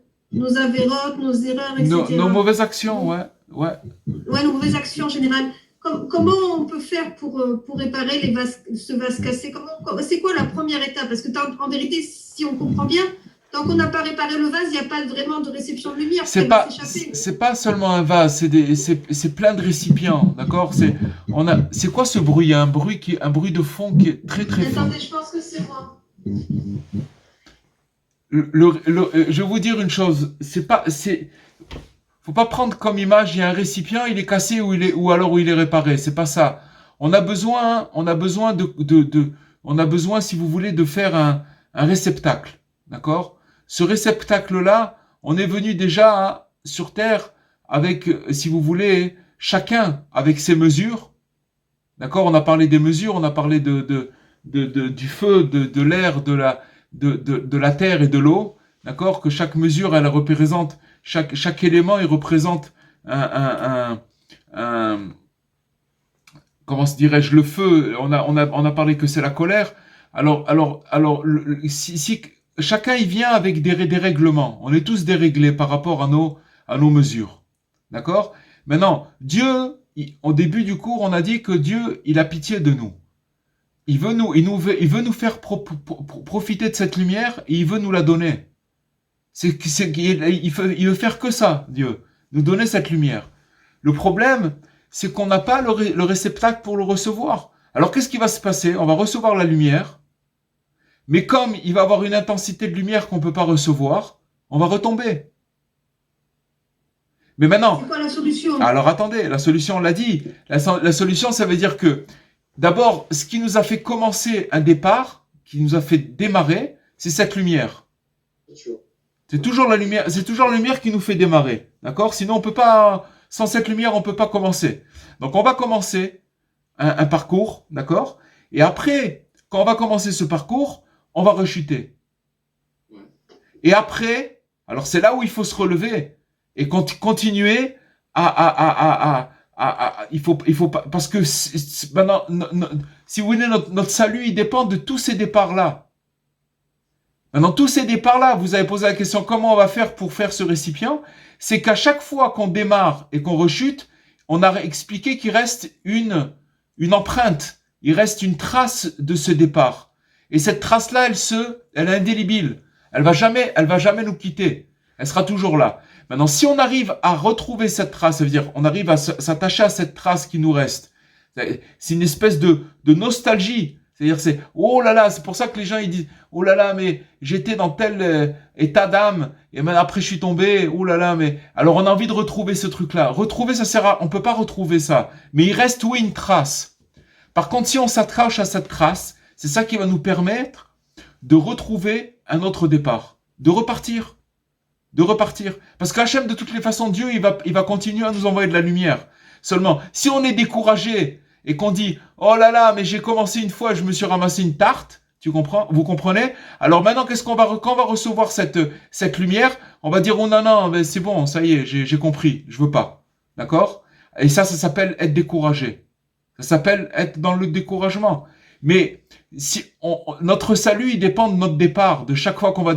avérotes, nos erreurs, etc. Nos mauvaises actions, ouais. Ouais, nos mauvaises actions en général. Comment on peut faire pour réparer ce vase cassé? C'est quoi la première étape? Parce que en vérité, si on comprend bien, tant qu'on n'a pas réparé le vase, il n'y a pas vraiment de réception de lumière. C'est pas seulement un vase, c'est plein de récipients, d'accord? C'est quoi ce bruit? Il y a un bruit de fond qui est très très fort. Attendez, je pense que c'est moi. Je vais vous dire une chose, faut pas prendre comme image, il y a un récipient, il est cassé ou alors il est réparé. C'est pas ça. On a besoin, si vous voulez, de faire un réceptacle, d'accord? Ce réceptacle-là, on est venu déjà sur Terre avec, si vous voulez, chacun avec ses mesures. D'accord? On a parlé des mesures, on a parlé du feu, de l'air, de la terre et de l'eau. D'accord? Que chaque mesure, elle représente, chaque élément, il représente comment se dirais-je, le feu. On a parlé que c'est la colère. Alors, si chacun il vient avec des règlements. On est tous déréglés par rapport à nos mesures. D'accord? Maintenant, Dieu, au début du cours, on a dit que Dieu, il a pitié de nous. Il veut nous faire profiter de cette lumière et il veut nous la donner. Il veut faire que ça, Dieu. Nous donner cette lumière. Le problème, c'est qu'on n'a pas le réceptacle pour le recevoir. Alors, qu'est-ce qui va se passer? On va recevoir la lumière. Mais comme il va avoir une intensité de lumière qu'on ne peut pas recevoir, on va retomber. Mais maintenant... C'est quoi la solution? Alors attendez, la solution, on l'a dit. La solution, ça veut dire que, d'abord, ce qui nous a fait commencer un départ, qui nous a fait démarrer, c'est cette lumière. C'est toujours la lumière qui nous fait démarrer. D'accord? Sinon, on peut pas... Sans cette lumière, on ne peut pas commencer. Donc, on va commencer un parcours, d'accord? Et après, quand on va commencer ce parcours, on va rechuter. Et après, alors c'est là où il faut se relever et continuer il faut pas, parce que maintenant, si vous voulez, notre salut, il dépend de tous ces départs-là. Maintenant, tous ces départs-là, vous avez posé la question, comment on va faire pour faire ce récipient? C'est qu'à chaque fois qu'on démarre et qu'on rechute, on a expliqué qu'il reste une empreinte, il reste une trace de ce départ. Et cette trace-là, elle est indélébile. Elle va jamais nous quitter. Elle sera toujours là. Maintenant, si on arrive à retrouver cette trace, ça veut dire, on arrive à s'attacher à cette trace qui nous reste. C'est une espèce de nostalgie. C'est-à-dire, oh là là, c'est pour ça que les gens, ils disent, oh là là, mais j'étais dans tel état d'âme, et maintenant après je suis tombé, oh là là, mais, alors on a envie de retrouver ce truc-là. Retrouver, ça sert à, on peut pas retrouver ça. Mais il reste, oui, une trace. Par contre, si on s'attache à cette trace, c'est ça qui va nous permettre de retrouver un autre départ, de repartir. Parce qu'Hachem, de toutes les façons, Dieu, il va continuer à nous envoyer de la lumière. Seulement, si on est découragé et qu'on dit, oh là là, mais j'ai commencé une fois, je me suis ramassé une tarte, tu comprends, vous comprenez? Alors maintenant, quand on va recevoir cette lumière, on va dire, oh non, non, mais c'est bon, ça y est, j'ai compris, je veux pas. D'accord? Et ça s'appelle être découragé. Ça s'appelle être dans le découragement. Mais si notre salut, il dépend de notre départ, de chaque fois qu'on va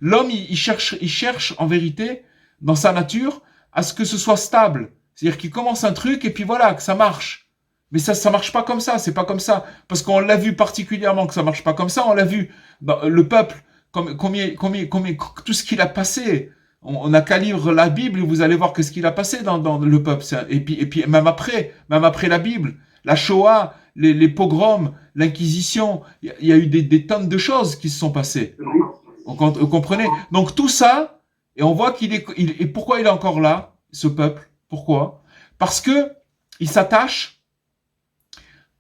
l'homme, il cherche en vérité, dans sa nature, à ce que ce soit stable. C'est-à-dire qu'il commence un truc et puis voilà, que ça marche. Mais ça marche pas comme ça, c'est pas comme ça. Parce qu'on l'a vu particulièrement que ça marche pas comme ça, on l'a vu dans le peuple, combien, tout ce qu'il a passé. On a qu'à lire la Bible et vous allez voir que ce qu'il a passé dans le peuple. Et puis même après la Bible, la Shoah, les pogroms, l'Inquisition, il y a eu des tonnes de choses qui se sont passées. Vous comprenez? Donc tout ça, et on voit et pourquoi il est encore là, ce peuple? Pourquoi? Parce que il s'attache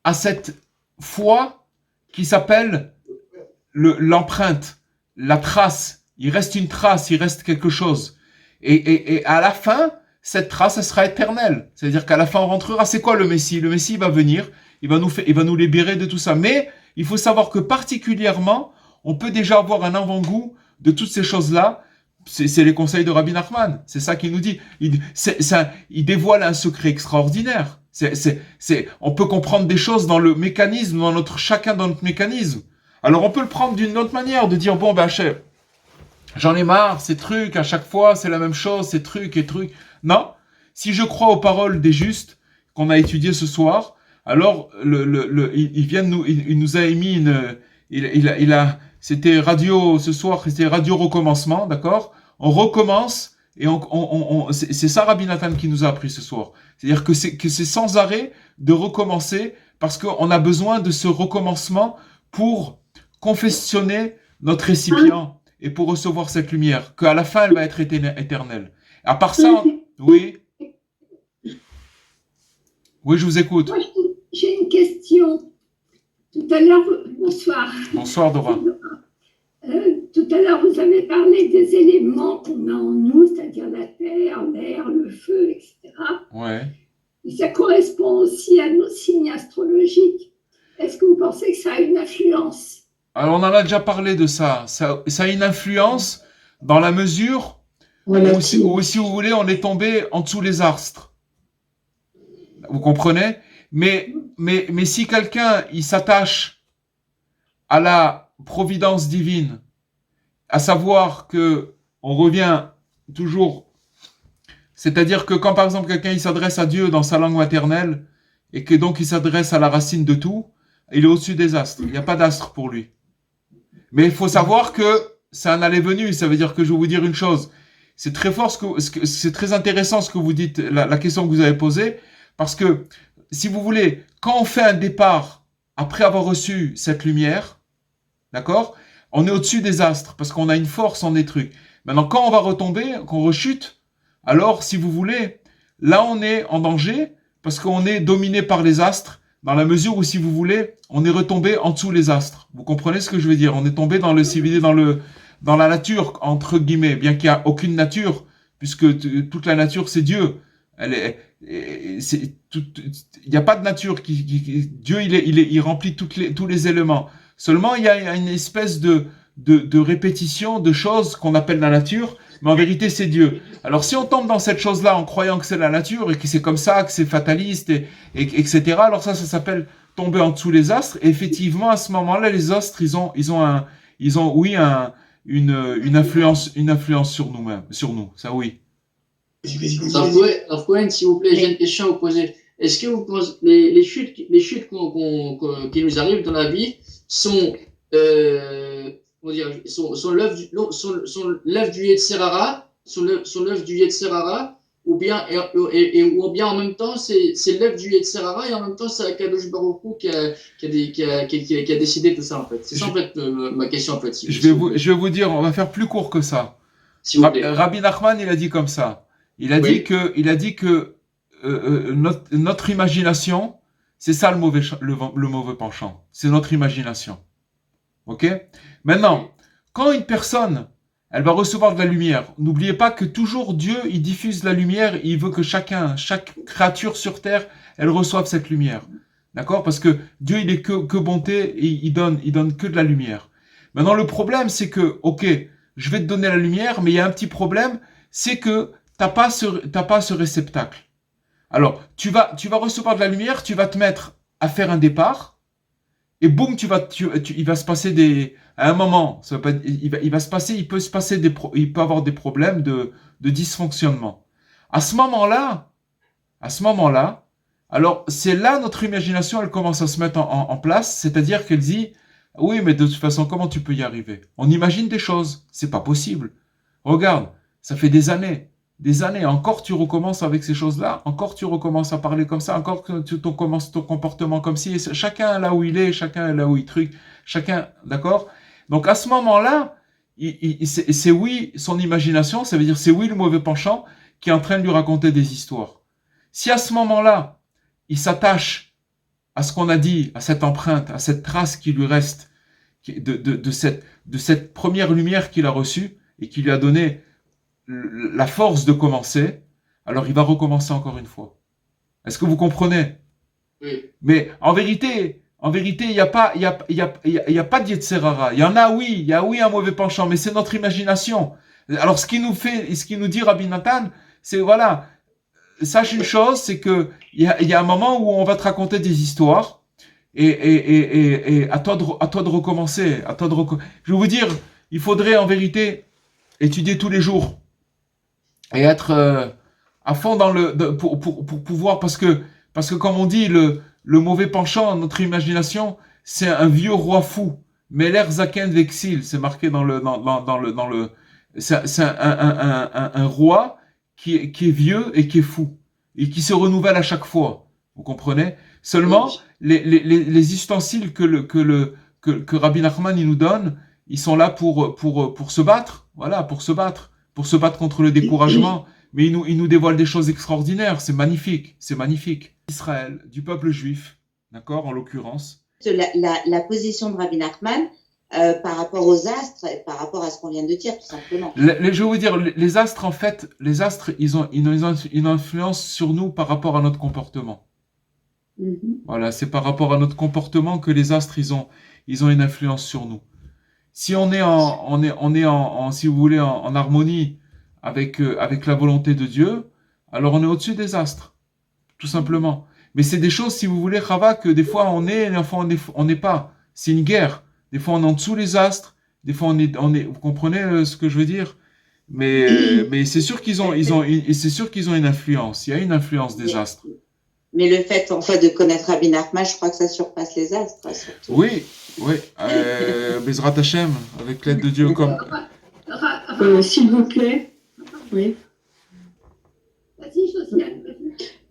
à cette foi qui s'appelle l'empreinte, la trace. Il reste une trace, il reste quelque chose. Et à la fin, cette trace, elle sera éternelle. C'est-à-dire qu'à la fin, on rentrera. C'est quoi le Messie? Le Messie va venir, il va nous libérer de tout ça. Mais il faut savoir que particulièrement, on peut déjà avoir un avant-goût de toutes ces choses-là. C'est les conseils de Rabbi Nachman. C'est ça qu'il nous dit. Il dévoile un secret extraordinaire. On peut comprendre des choses dans le mécanisme, chacun dans notre mécanisme. Alors on peut le prendre d'une autre manière, de dire, bon, ben, chef, j'en ai marre, ces trucs, à chaque fois, c'est la même chose, ces trucs et trucs. Non. Si je crois aux paroles des justes qu'on a étudiées ce soir, alors, il nous a émis c'était radio, ce soir, c'était radio recommencement, d'accord? On recommence, et c'est ça Rabbi Nathan qui nous a appris ce soir. C'est-à-dire que c'est sans arrêt de recommencer, parce qu'on a besoin de ce recommencement pour confessionner notre récipient et pour recevoir cette lumière, qu'à la fin, elle va être éternelle. À part ça, oui. Oui, je vous écoute. Moi, j'ai une question. Tout à l'heure, bonsoir. Bonsoir, Dora. Tout à l'heure, vous avez parlé des éléments qu'on a en nous, c'est-à-dire la terre, l'air, le feu, etc. Ouais. Et ça correspond aussi à nos signes astrologiques. Est-ce que vous pensez que ça a une influence? Alors, on en a déjà parlé de ça. Ça a une influence dans la mesure où, si vous voulez, on est tombé en dessous les astres. Vous comprenez? Mais si quelqu'un, il s'attache à la providence divine, à savoir que on revient toujours, c'est-à-dire que quand par exemple quelqu'un il s'adresse à Dieu dans sa langue maternelle et que donc il s'adresse à la racine de tout, il est au-dessus des astres. Il n'y a pas d'astre pour lui. Mais il faut savoir que c'est un aller-venu. Ça veut dire que je vais vous dire une chose. C'est très fort c'est très intéressant ce que vous dites, la question que vous avez posée, parce que si vous voulez, quand on fait un départ après avoir reçu cette lumière, d'accord, on est au-dessus des astres parce qu'on a une force en des trucs. Maintenant, quand on va retomber, qu'on rechute, alors si vous voulez, là on est en danger parce qu'on est dominé par les astres dans la mesure où, si vous voulez, on est retombé en dessous les astres. Vous comprenez ce que je veux dire? On est tombé dans la nature, entre guillemets, bien qu'il n'y a aucune nature, puisque toute la nature c'est Dieu. Il n'y a pas de nature Dieu il remplit tous les éléments. Seulement il y a une espèce de répétition de choses qu'on appelle la nature, mais en vérité c'est Dieu. Alors si on tombe dans cette chose-là en croyant que c'est la nature et que c'est comme ça, que c'est fataliste, etc., alors ça s'appelle tomber en dessous les astres. Et effectivement, à ce moment-là, les astres, ils ont une influence sur nous-mêmes, sur nous. Ça, oui. Cohen, s'il vous plaît, j'ai une question à vous poser. Est-ce que vous pensez les chutes qui nous arrivent dans la vie sont l'œuvre du Yetzirara, sont l'œuvre du Yetzirara, ou bien en même temps c'est l'œuvre du Yetzirara et en même temps c'est Akadosh Baruch Hu qui a décidé tout ça en fait. C'est ça en fait ma question en fait. Je vais vous dire, on va faire plus court que ça. Rabbi Nachman, il a dit comme ça. Il a dit que notre imagination, c'est ça le mauvais penchant. C'est notre imagination. Ok? Maintenant, quand une personne, elle va recevoir de la lumière, n'oubliez pas que toujours Dieu, il diffuse la lumière, il veut que chaque créature sur terre, elle reçoive cette lumière. D'accord? Parce que Dieu, il est que bonté et il donne que de la lumière. Maintenant, le problème, c'est que, ok, je vais te donner la lumière, mais il y a un petit problème, c'est que t'as pas ce réceptacle. Alors, tu vas recevoir de la lumière, tu vas te mettre à faire un départ, et boum, il va se passer à un moment, ça va pas, il peut avoir des problèmes de dysfonctionnement. À ce moment-là, alors c'est là notre imagination, elle commence à se mettre en place, c'est-à-dire qu'elle dit, oui, mais de toute façon, comment tu peux y arriver? On imagine des choses, c'est pas possible. Regarde, ça fait des années, encore tu recommences avec ces choses-là, encore tu recommences à parler comme ça, encore que tu commences ton comportement comme si, chacun là où il est, chacun là où il truc, chacun, d'accord? Donc à ce moment-là, c'est oui son imagination, ça veut dire c'est oui le mauvais penchant qui est en train de lui raconter des histoires. Si à ce moment-là, il s'attache à ce qu'on a dit, à cette empreinte, à cette trace qui lui reste, de cette première lumière qu'il a reçue et qui lui a donné la force de commencer, alors il va recommencer encore une fois. Est-ce que vous comprenez? Oui. Mais en vérité, il n'y a pas de Yetzerara. Il y en a, oui, il y a oui un mauvais penchant, mais c'est notre imagination. Alors ce qui nous dit Rabbi Nathan, c'est voilà, sache une chose, c'est que il y a un moment où on va te raconter des histoires et à toi de recommencer, je vais vous dire, il faudrait en vérité étudier tous les jours et être à fond pour pouvoir, parce que comme on dit, le mauvais penchant, notre imagination, c'est un vieux roi fou. Meler Zaken Vexil, c'est marqué c'est un roi qui est vieux et qui est fou et qui se renouvelle à chaque fois. Vous comprenez? Seulement, les ustensiles que Rabbi Nachman il nous donne, ils sont là pour se battre. Voilà, pour se battre contre le découragement. Mais il nous dévoile des choses extraordinaires. C'est magnifique. Israël, du peuple juif, d'accord, en l'occurrence. La position de Rabbi Nachman par rapport aux astres, et par rapport à ce qu'on vient de dire, tout simplement. Je vais vous dire, les astres, en fait, ils ont une influence sur nous par rapport à notre comportement. Voilà, c'est par rapport à notre comportement que les astres, ils ont une influence sur nous. Si on est si vous voulez, en harmonie avec la volonté de Dieu, alors on est au-dessus des astres, tout simplement. Mais c'est des choses, si vous voulez, Chava, que des fois on est, et des fois on n'est pas. C'est une guerre. Des fois on est en dessous les astres, des fois on est, vous comprenez ce que je veux dire? Mais c'est sûr qu'ils ont une influence. Il y a une influence des astres. Mais le fait, en fait, de connaître Rabbi Nachman, je crois que ça surpasse les astres, surtout. Oui. Bezrat Hashem, avec l'aide de Dieu, comme. S'il vous plaît. Oui. Vas-y, Josiane.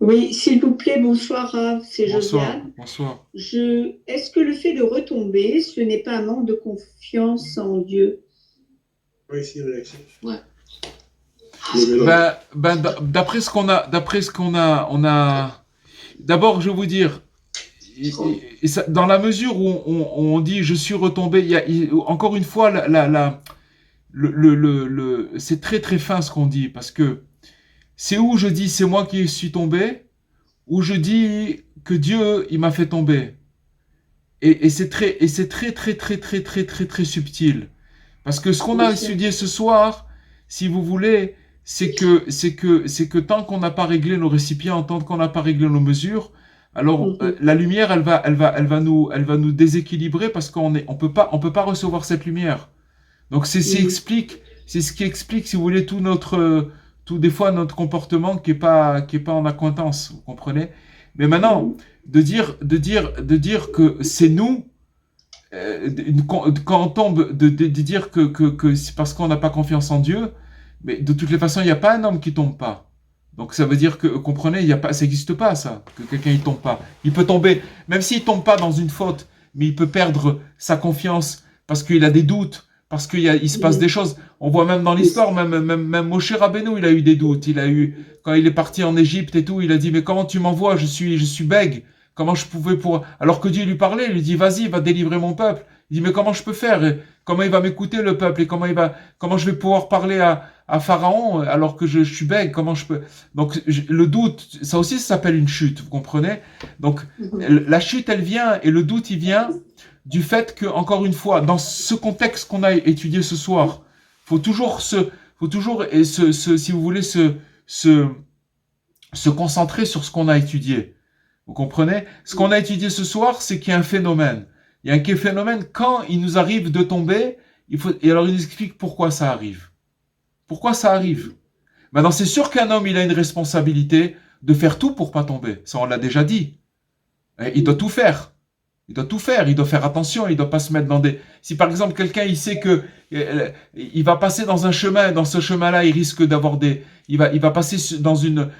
Oui, s'il vous plaît, bonsoir Rav, c'est Josiane. Bonsoir. Est-ce que le fait de retomber, ce n'est pas un manque de confiance en Dieu? Oui, si, Alexis. Ouais. D'après ce qu'on a. D'abord, je vais vous dire, dans la mesure où on dit je suis retombé, encore une fois, c'est très très fin ce qu'on dit, parce que c'est où je dis c'est moi qui suis tombé, où je dis que Dieu il m'a fait tomber, et c'est très très subtil, parce que ce qu'on a étudié ce soir, si vous voulez, c'est que tant qu'on n'a pas réglé nos récipients, tant qu'on n'a pas réglé nos mesures, alors la lumière elle va nous déséquilibrer, parce qu'on peut pas recevoir cette lumière. Donc c'est ce qui explique, si vous voulez, des fois notre comportement qui est pas en accointance, vous comprenez? Mais maintenant de dire que c'est nous, quand on tombe, de dire que c'est parce qu'on n'a pas confiance en Dieu. Mais de toutes les façons, il n'y a pas un homme qui tombe pas. Donc ça veut dire que, comprenez, ça n'existe pas ça, que quelqu'un il tombe pas. Il peut tomber, même s'il tombe pas dans une faute, mais il peut perdre sa confiance parce qu'il a des doutes, parce il se passe des choses. On voit même dans l'histoire, même Moshe Rabbeinu, il a eu des doutes. Quand il est parti en Égypte et tout, il a dit, mais comment tu m'envoies? Je suis bègue. Comment je pouvais alors que Dieu lui parlait, il lui dit, vas-y, va délivrer mon peuple. Il dit, mais comment je peux faire? Et comment il va m'écouter, le peuple? Et comment je vais pouvoir parler à Pharaon alors que je suis bègue? Comment je peux? Donc, le doute, ça aussi, ça s'appelle une chute, vous comprenez? Donc, la chute, elle vient, et le doute, il vient du fait que, encore une fois, dans ce contexte qu'on a étudié ce soir, faut toujours, si vous voulez, se concentrer sur ce qu'on a étudié. Vous comprenez? Ce qu'on a étudié ce soir, c'est qu'il y a un phénomène. Il y a un phénomène quand il nous arrive de tomber, et alors il nous explique pourquoi ça arrive. Pourquoi ça arrive? Maintenant, c'est sûr qu'un homme, il a une responsabilité de faire tout pour pas tomber. Ça, on l'a déjà dit. Il doit tout faire. Il doit tout faire. Il doit faire attention. Il doit pas se mettre dans des... Si par exemple, quelqu'un, il sait que il va passer dans un chemin, et dans ce chemin-là, il risque d'avoir des... Il va passer dans une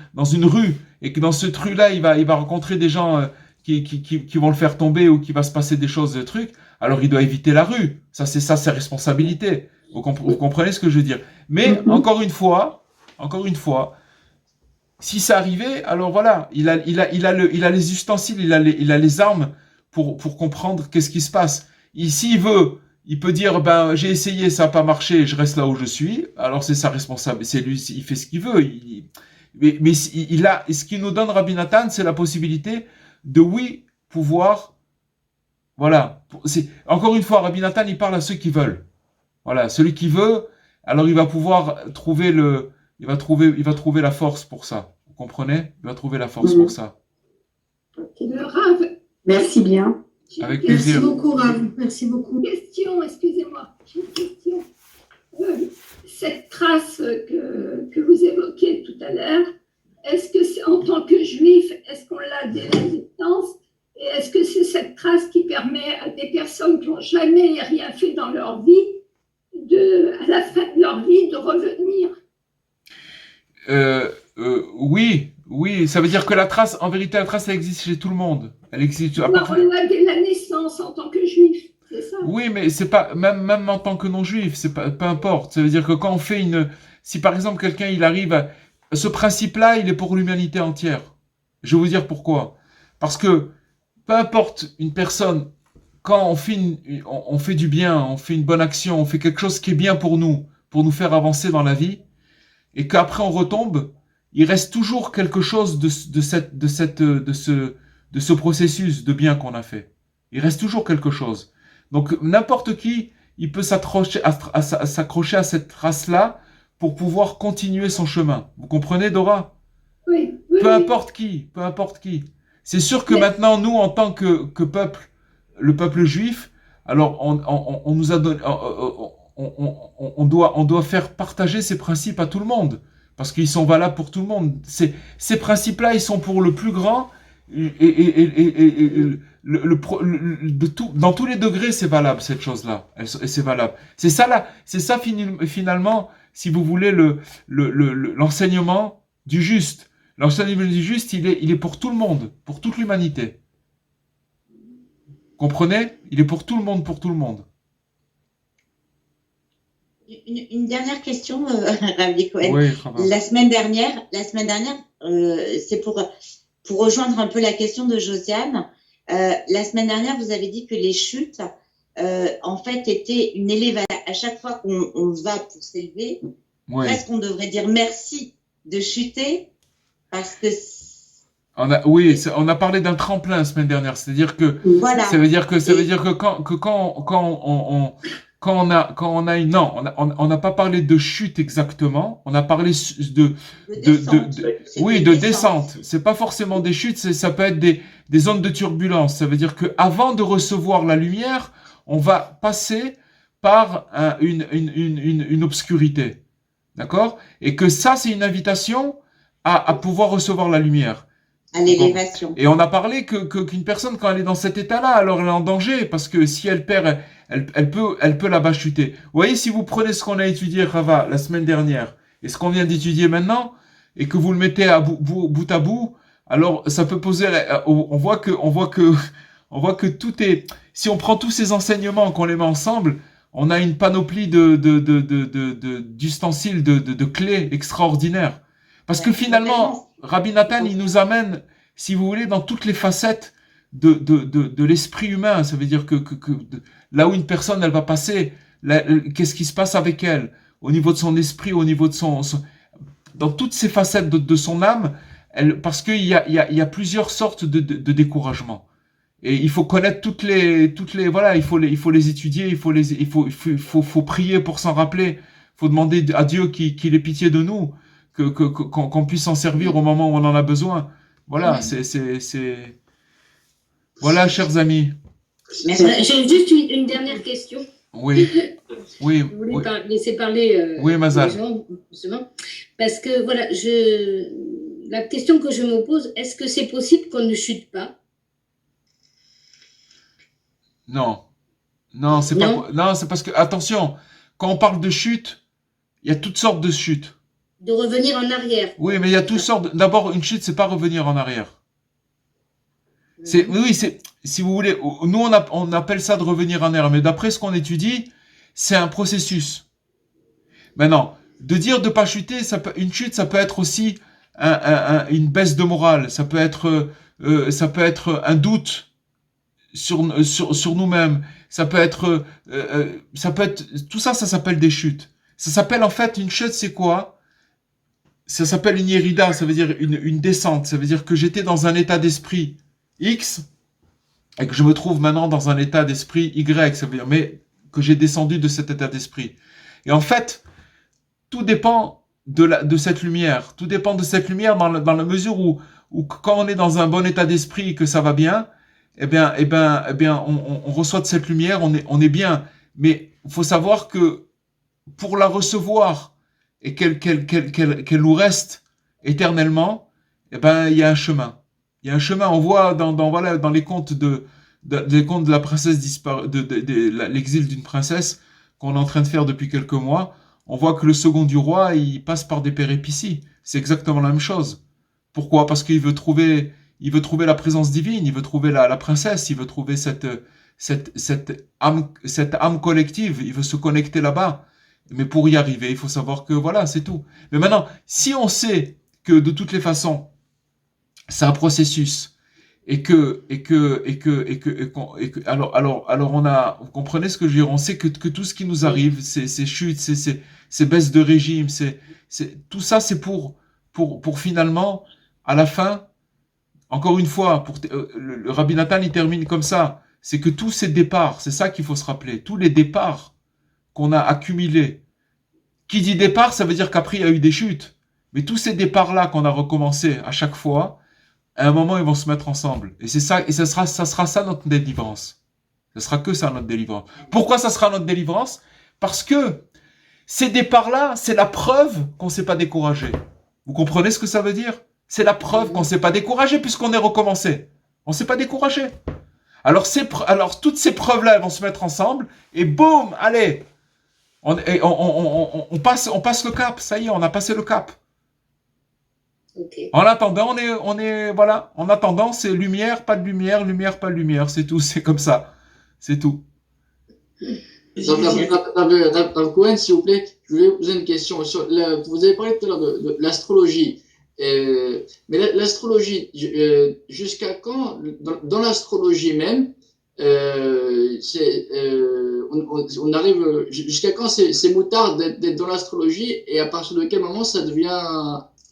rue, et que dans cette rue-là, il va rencontrer des gens qui vont le faire tomber, ou qu'il va se passer des choses, des trucs. Alors, il doit éviter la rue. Ça, c'est ça, ses responsabilités. Vous comprenez ce que je veux dire? Mais, encore une fois, si ça arrivait, alors voilà, il a les ustensiles, il a les armes pour comprendre qu'est-ce qui se passe. S'il veut, il peut dire, ben, j'ai essayé, ça n'a pas marché, je reste là où je suis. Alors, c'est sa responsabilité, c'est lui, il fait ce qu'il veut. Mais ce qu'il nous donne, Rabbi Nathan, c'est la possibilité de, oui, pouvoir, voilà. Encore une fois, Rabbi Nathan, il parle à ceux qui veulent. Voilà, celui qui veut, alors il va pouvoir trouver il va trouver la force pour ça. Vous comprenez? Il va trouver la force pour ça. Le Rav. Merci bien. Avec Merci plaisir. beaucoup, Rav. Merci beaucoup. Question, excusez-moi, j'ai une question. Cette trace que vous évoquiez tout à l'heure, est-ce que c'est en tant que juif, est-ce qu'on l'a dès la naissance? Et est-ce que c'est cette trace qui permet à des personnes qui n'ont jamais rien fait dans leur vie, à la fin de leur vie, de revenir? Oui, ça veut dire que la trace, en vérité, la trace, elle existe chez tout le monde. Elle existe à On l'a dès la naissance en tant que juif, c'est ça? Oui, mais c'est pas, même en tant que non-juif, c'est pas, peu importe. Ça veut dire que quand on fait si par exemple quelqu'un, il arrive ce principe-là, il est pour l'humanité entière. Je vais vous dire pourquoi. Parce que, peu importe une personne, quand on fait du bien, on fait une bonne action, on fait quelque chose qui est bien pour nous faire avancer dans la vie, et qu'après on retombe, il reste toujours quelque chose de ce processus de bien qu'on a fait. Il reste toujours quelque chose. Donc n'importe qui, il peut s'accrocher à cette trace-là pour pouvoir continuer son chemin. Vous comprenez, Dora? Oui. Peu importe qui. C'est sûr que maintenant, nous, en tant que peuple, le peuple juif, alors on nous a donné, on doit faire partager ces principes à tout le monde, parce qu'ils sont valables pour tout le monde. Ces principes-là, ils sont pour le plus grand, dans tous les degrés, c'est valable, cette chose-là. C'est valable. C'est ça finalement, si vous voulez, l'enseignement du juste. L'enseignement du juste, il est pour tout le monde, pour toute l'humanité. Comprenez? Il est pour tout le monde, pour tout le monde. Une dernière question, Rabbi Cohen. Oui, La semaine dernière, c'est pour rejoindre un peu la question de Josiane. La semaine dernière, vous avez dit que les chutes, en fait, étaient une élévation. À chaque fois qu'on va pour s'élever, presque on devrait dire merci de chuter, parce que... On a parlé d'un tremplin la semaine dernière, c'est-à-dire que voilà. Ça veut dire que quand on a une... Non, on n'a pas parlé de chute exactement, on a parlé de descente. C'est pas forcément des chutes, ça peut être des zones de turbulence. Ça veut dire que avant de recevoir la lumière, on va passer par une obscurité. D'accord? Et que ça, c'est une invitation à pouvoir recevoir la lumière. À l'élévation. Et on a parlé qu'une personne, quand elle est dans cet état-là, alors elle est en danger, parce que si elle perd, elle peut là-bas chuter. Vous voyez, si vous prenez ce qu'on a étudié, Rava, la semaine dernière, et ce qu'on vient d'étudier maintenant, et que vous le mettez bout à bout, alors ça peut poser, on voit que tout est, si on prend tous ces enseignements, qu'on les met ensemble, on a une panoplie d'ustensiles, de clés extraordinaires. Parce que finalement, Rabbi Nathan, il nous amène, si vous voulez, dans toutes les facettes de l'esprit humain. Ça veut dire là où une personne, elle va passer, qu'est-ce qui se passe avec elle, au niveau de son esprit, au niveau de dans toutes ces facettes de son âme, parce qu'il y a plusieurs sortes de découragement. Et il faut connaître toutes les, voilà, il faut les étudier, il faut prier pour s'en rappeler. Il faut demander à Dieu qu'il ait pitié de nous, qu'on puisse s'en servir au moment où on en a besoin. Voilà, voilà, chers amis. Merci. J'ai juste une dernière question. Oui, oui, Je voulais oui, laisser parler oui, Mazal. justement, parce que voilà, la question que je me pose, est-ce que c'est possible qu'on ne chute pas? Non, non, c'est Non. pas, non, c'est parce que, attention, quand on parle de chute, il y a toutes sortes de chutes. De revenir en arrière. Oui, mais il y a toutes sortes. D'abord, une chute, c'est pas revenir en arrière. Oui, si vous voulez, nous on appelle ça de revenir en arrière, mais d'après ce qu'on étudie, c'est un processus. Maintenant, de dire de pas chuter, une chute, ça peut être aussi une baisse de morale, ça peut être un doute sur nous-mêmes, ça peut être tout ça, ça s'appelle des chutes. Ça s'appelle en fait une chute, c'est quoi? Ça s'appelle une yerida, ça veut dire une descente, ça veut dire que j'étais dans un état d'esprit X et que je me trouve maintenant dans un état d'esprit Y, ça veut dire mais que j'ai descendu de cet état d'esprit. Et en fait, tout dépend de cette lumière. Tout dépend de cette lumière dans la mesure où quand on est dans un bon état d'esprit et que ça va bien, eh bien, on reçoit de cette lumière, on est bien. Mais il faut savoir que pour la recevoir et qu'elle nous reste éternellement, eh ben, il y a un chemin. Il y a un chemin. On voit dans les contes les contes de la princesse disparue, l'exil d'une princesse qu'on est en train de faire depuis quelques mois. On voit que le second du roi, il passe par des péripéties. C'est exactement la même chose. Pourquoi? Parce qu'il veut trouver la présence divine, il veut trouver la princesse, il veut trouver cette âme collective, il veut se connecter là-bas. Mais pour y arriver, il faut savoir que voilà, c'est tout. Mais maintenant, si on sait que de toutes les façons, c'est un processus, alors vous comprenez ce que je veux dire, on sait que tout ce qui nous arrive, ces chutes, ces baisses de régime, tout ça, c'est pour finalement, à la fin, encore une fois, le Rabbi Nathan, il termine comme ça, c'est que tous ces départs, c'est ça qu'il faut se rappeler, tous les départs qu'on a accumulés. Qui dit départ, ça veut dire qu'après, il y a eu des chutes. Mais tous ces départs-là qu'on a recommencé à chaque fois, à un moment, ils vont se mettre ensemble. Et c'est ça, et ça sera ça notre délivrance. Ce sera que ça notre délivrance. Pourquoi ça sera notre délivrance? Parce que ces départs-là, c'est la preuve qu'on ne s'est pas découragé. Vous comprenez ce que ça veut dire? C'est la preuve qu'on ne s'est pas découragé puisqu'on est recommencé. On ne s'est pas découragé. Alors toutes ces preuves-là, elles vont se mettre ensemble et boum, allez, on passe le cap. Ça y est, on a passé le cap. Okay. En attendant, voilà. En attendant, c'est lumière, pas de lumière, lumière, pas de lumière. C'est tout, c'est comme ça. C'est tout. Rav Cohen, s'il vous plaît, je voulais vous poser une question. Vous avez parlé tout à l'heure de l'astrologie. Mais l'astrologie, jusqu'à quand, dans l'astrologie même, on arrive, jusqu'à quand c'est moutard d'être dans l'astrologie et à partir de quel moment ça devient,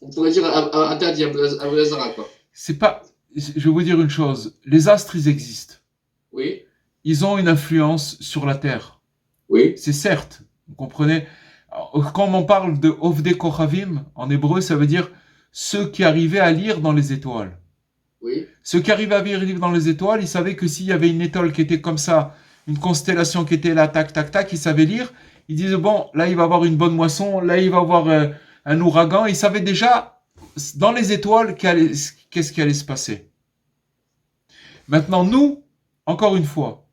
on pourrait dire, interdit à Avodah quoi. C'est pas, je vais vous dire une chose, les astres, ils existent. Oui. Ils ont une influence sur la Terre. Oui. C'est certes, vous comprenez. Quand on parle de Ovdei Kochavim, en hébreu, ça veut dire ceux qui arrivaient à lire dans les étoiles. Oui. Ceux qui arrivaient à lire dans les étoiles, ils savaient que s'il y avait une étoile qui était comme ça, une constellation qui était là, tac, tac, tac, ils savaient lire. Ils disaient, bon, là, il va y avoir une bonne moisson, là, il va y avoir un ouragan. Ils savaient déjà, dans les étoiles, qu'est-ce qui allait se passer. Maintenant, nous, encore une fois,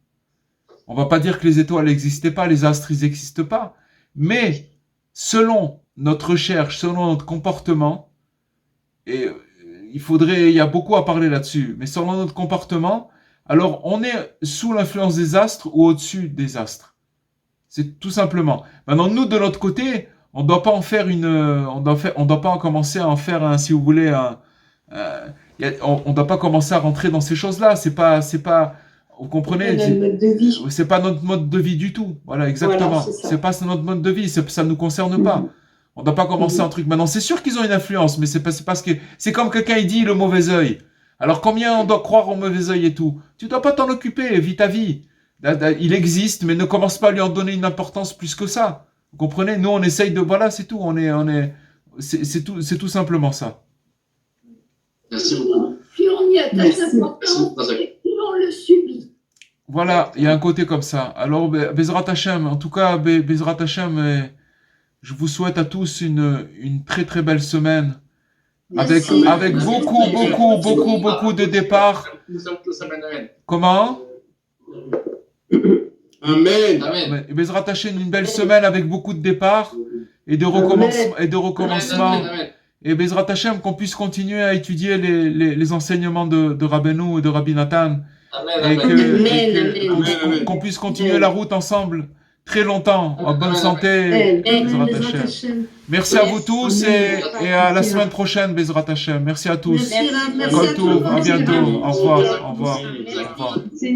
on va pas dire que les étoiles n'existaient pas, les astres, ils n'existent pas. Mais, selon notre recherche, selon notre comportement, et il y a beaucoup à parler là-dessus, mais selon notre comportement, alors on est sous l'influence des astres ou au-dessus des astres. C'est tout simplement. Maintenant, nous, de notre côté, on doit pas en faire on doit pas commencer à en faire si vous voulez, On ne doit pas commencer à rentrer dans ces choses-là. C'est pas, vous comprenez? Notre mode de vie. C'est pas notre mode de vie du tout. Voilà, exactement. Voilà, c'est ça. C'est pas notre mode de vie. Ça ne nous concerne pas. On ne doit pas commencer un truc maintenant. C'est sûr qu'ils ont une influence, mais c'est parce que c'est comme quelqu'un il dit le mauvais œil. Alors combien on doit croire au mauvais œil et tout? Tu dois pas t'en occuper. Vis ta vie. Il existe, mais ne commence pas à lui en donner une importance plus que ça. Vous comprenez? Nous, on essaye de, voilà, c'est tout. C'est tout simplement ça. Merci beaucoup. Puis on y attache Merci. l'importance et puis on le subit. Voilà, il y a un côté comme ça. Alors, Bezrat Hashem, en tout cas, Bezrat Hashem, je vous souhaite à tous une très très belle semaine. Avec beaucoup de départs. Nous sommes tous amen, amen. Comment? Amen. Amen. Bezrat Hashem, une belle semaine avec beaucoup de départs et de recommencements. Amen, amen. Et Bezrat Hashem, qu'on puisse continuer à étudier les enseignements de Rabbeinu et de Rabbi Nathan. Amen, Et amen. qu'on puisse continuer la route ensemble très longtemps, en bonne santé. Bezrat Hashem. Merci à vous tous et à la semaine prochaine, Bezrat Hashem. Merci à tous. Merci, Rav. Merci Kol à tout Tov, le monde. à bientôt. Au revoir. Au revoir. Merci. Au revoir. C'est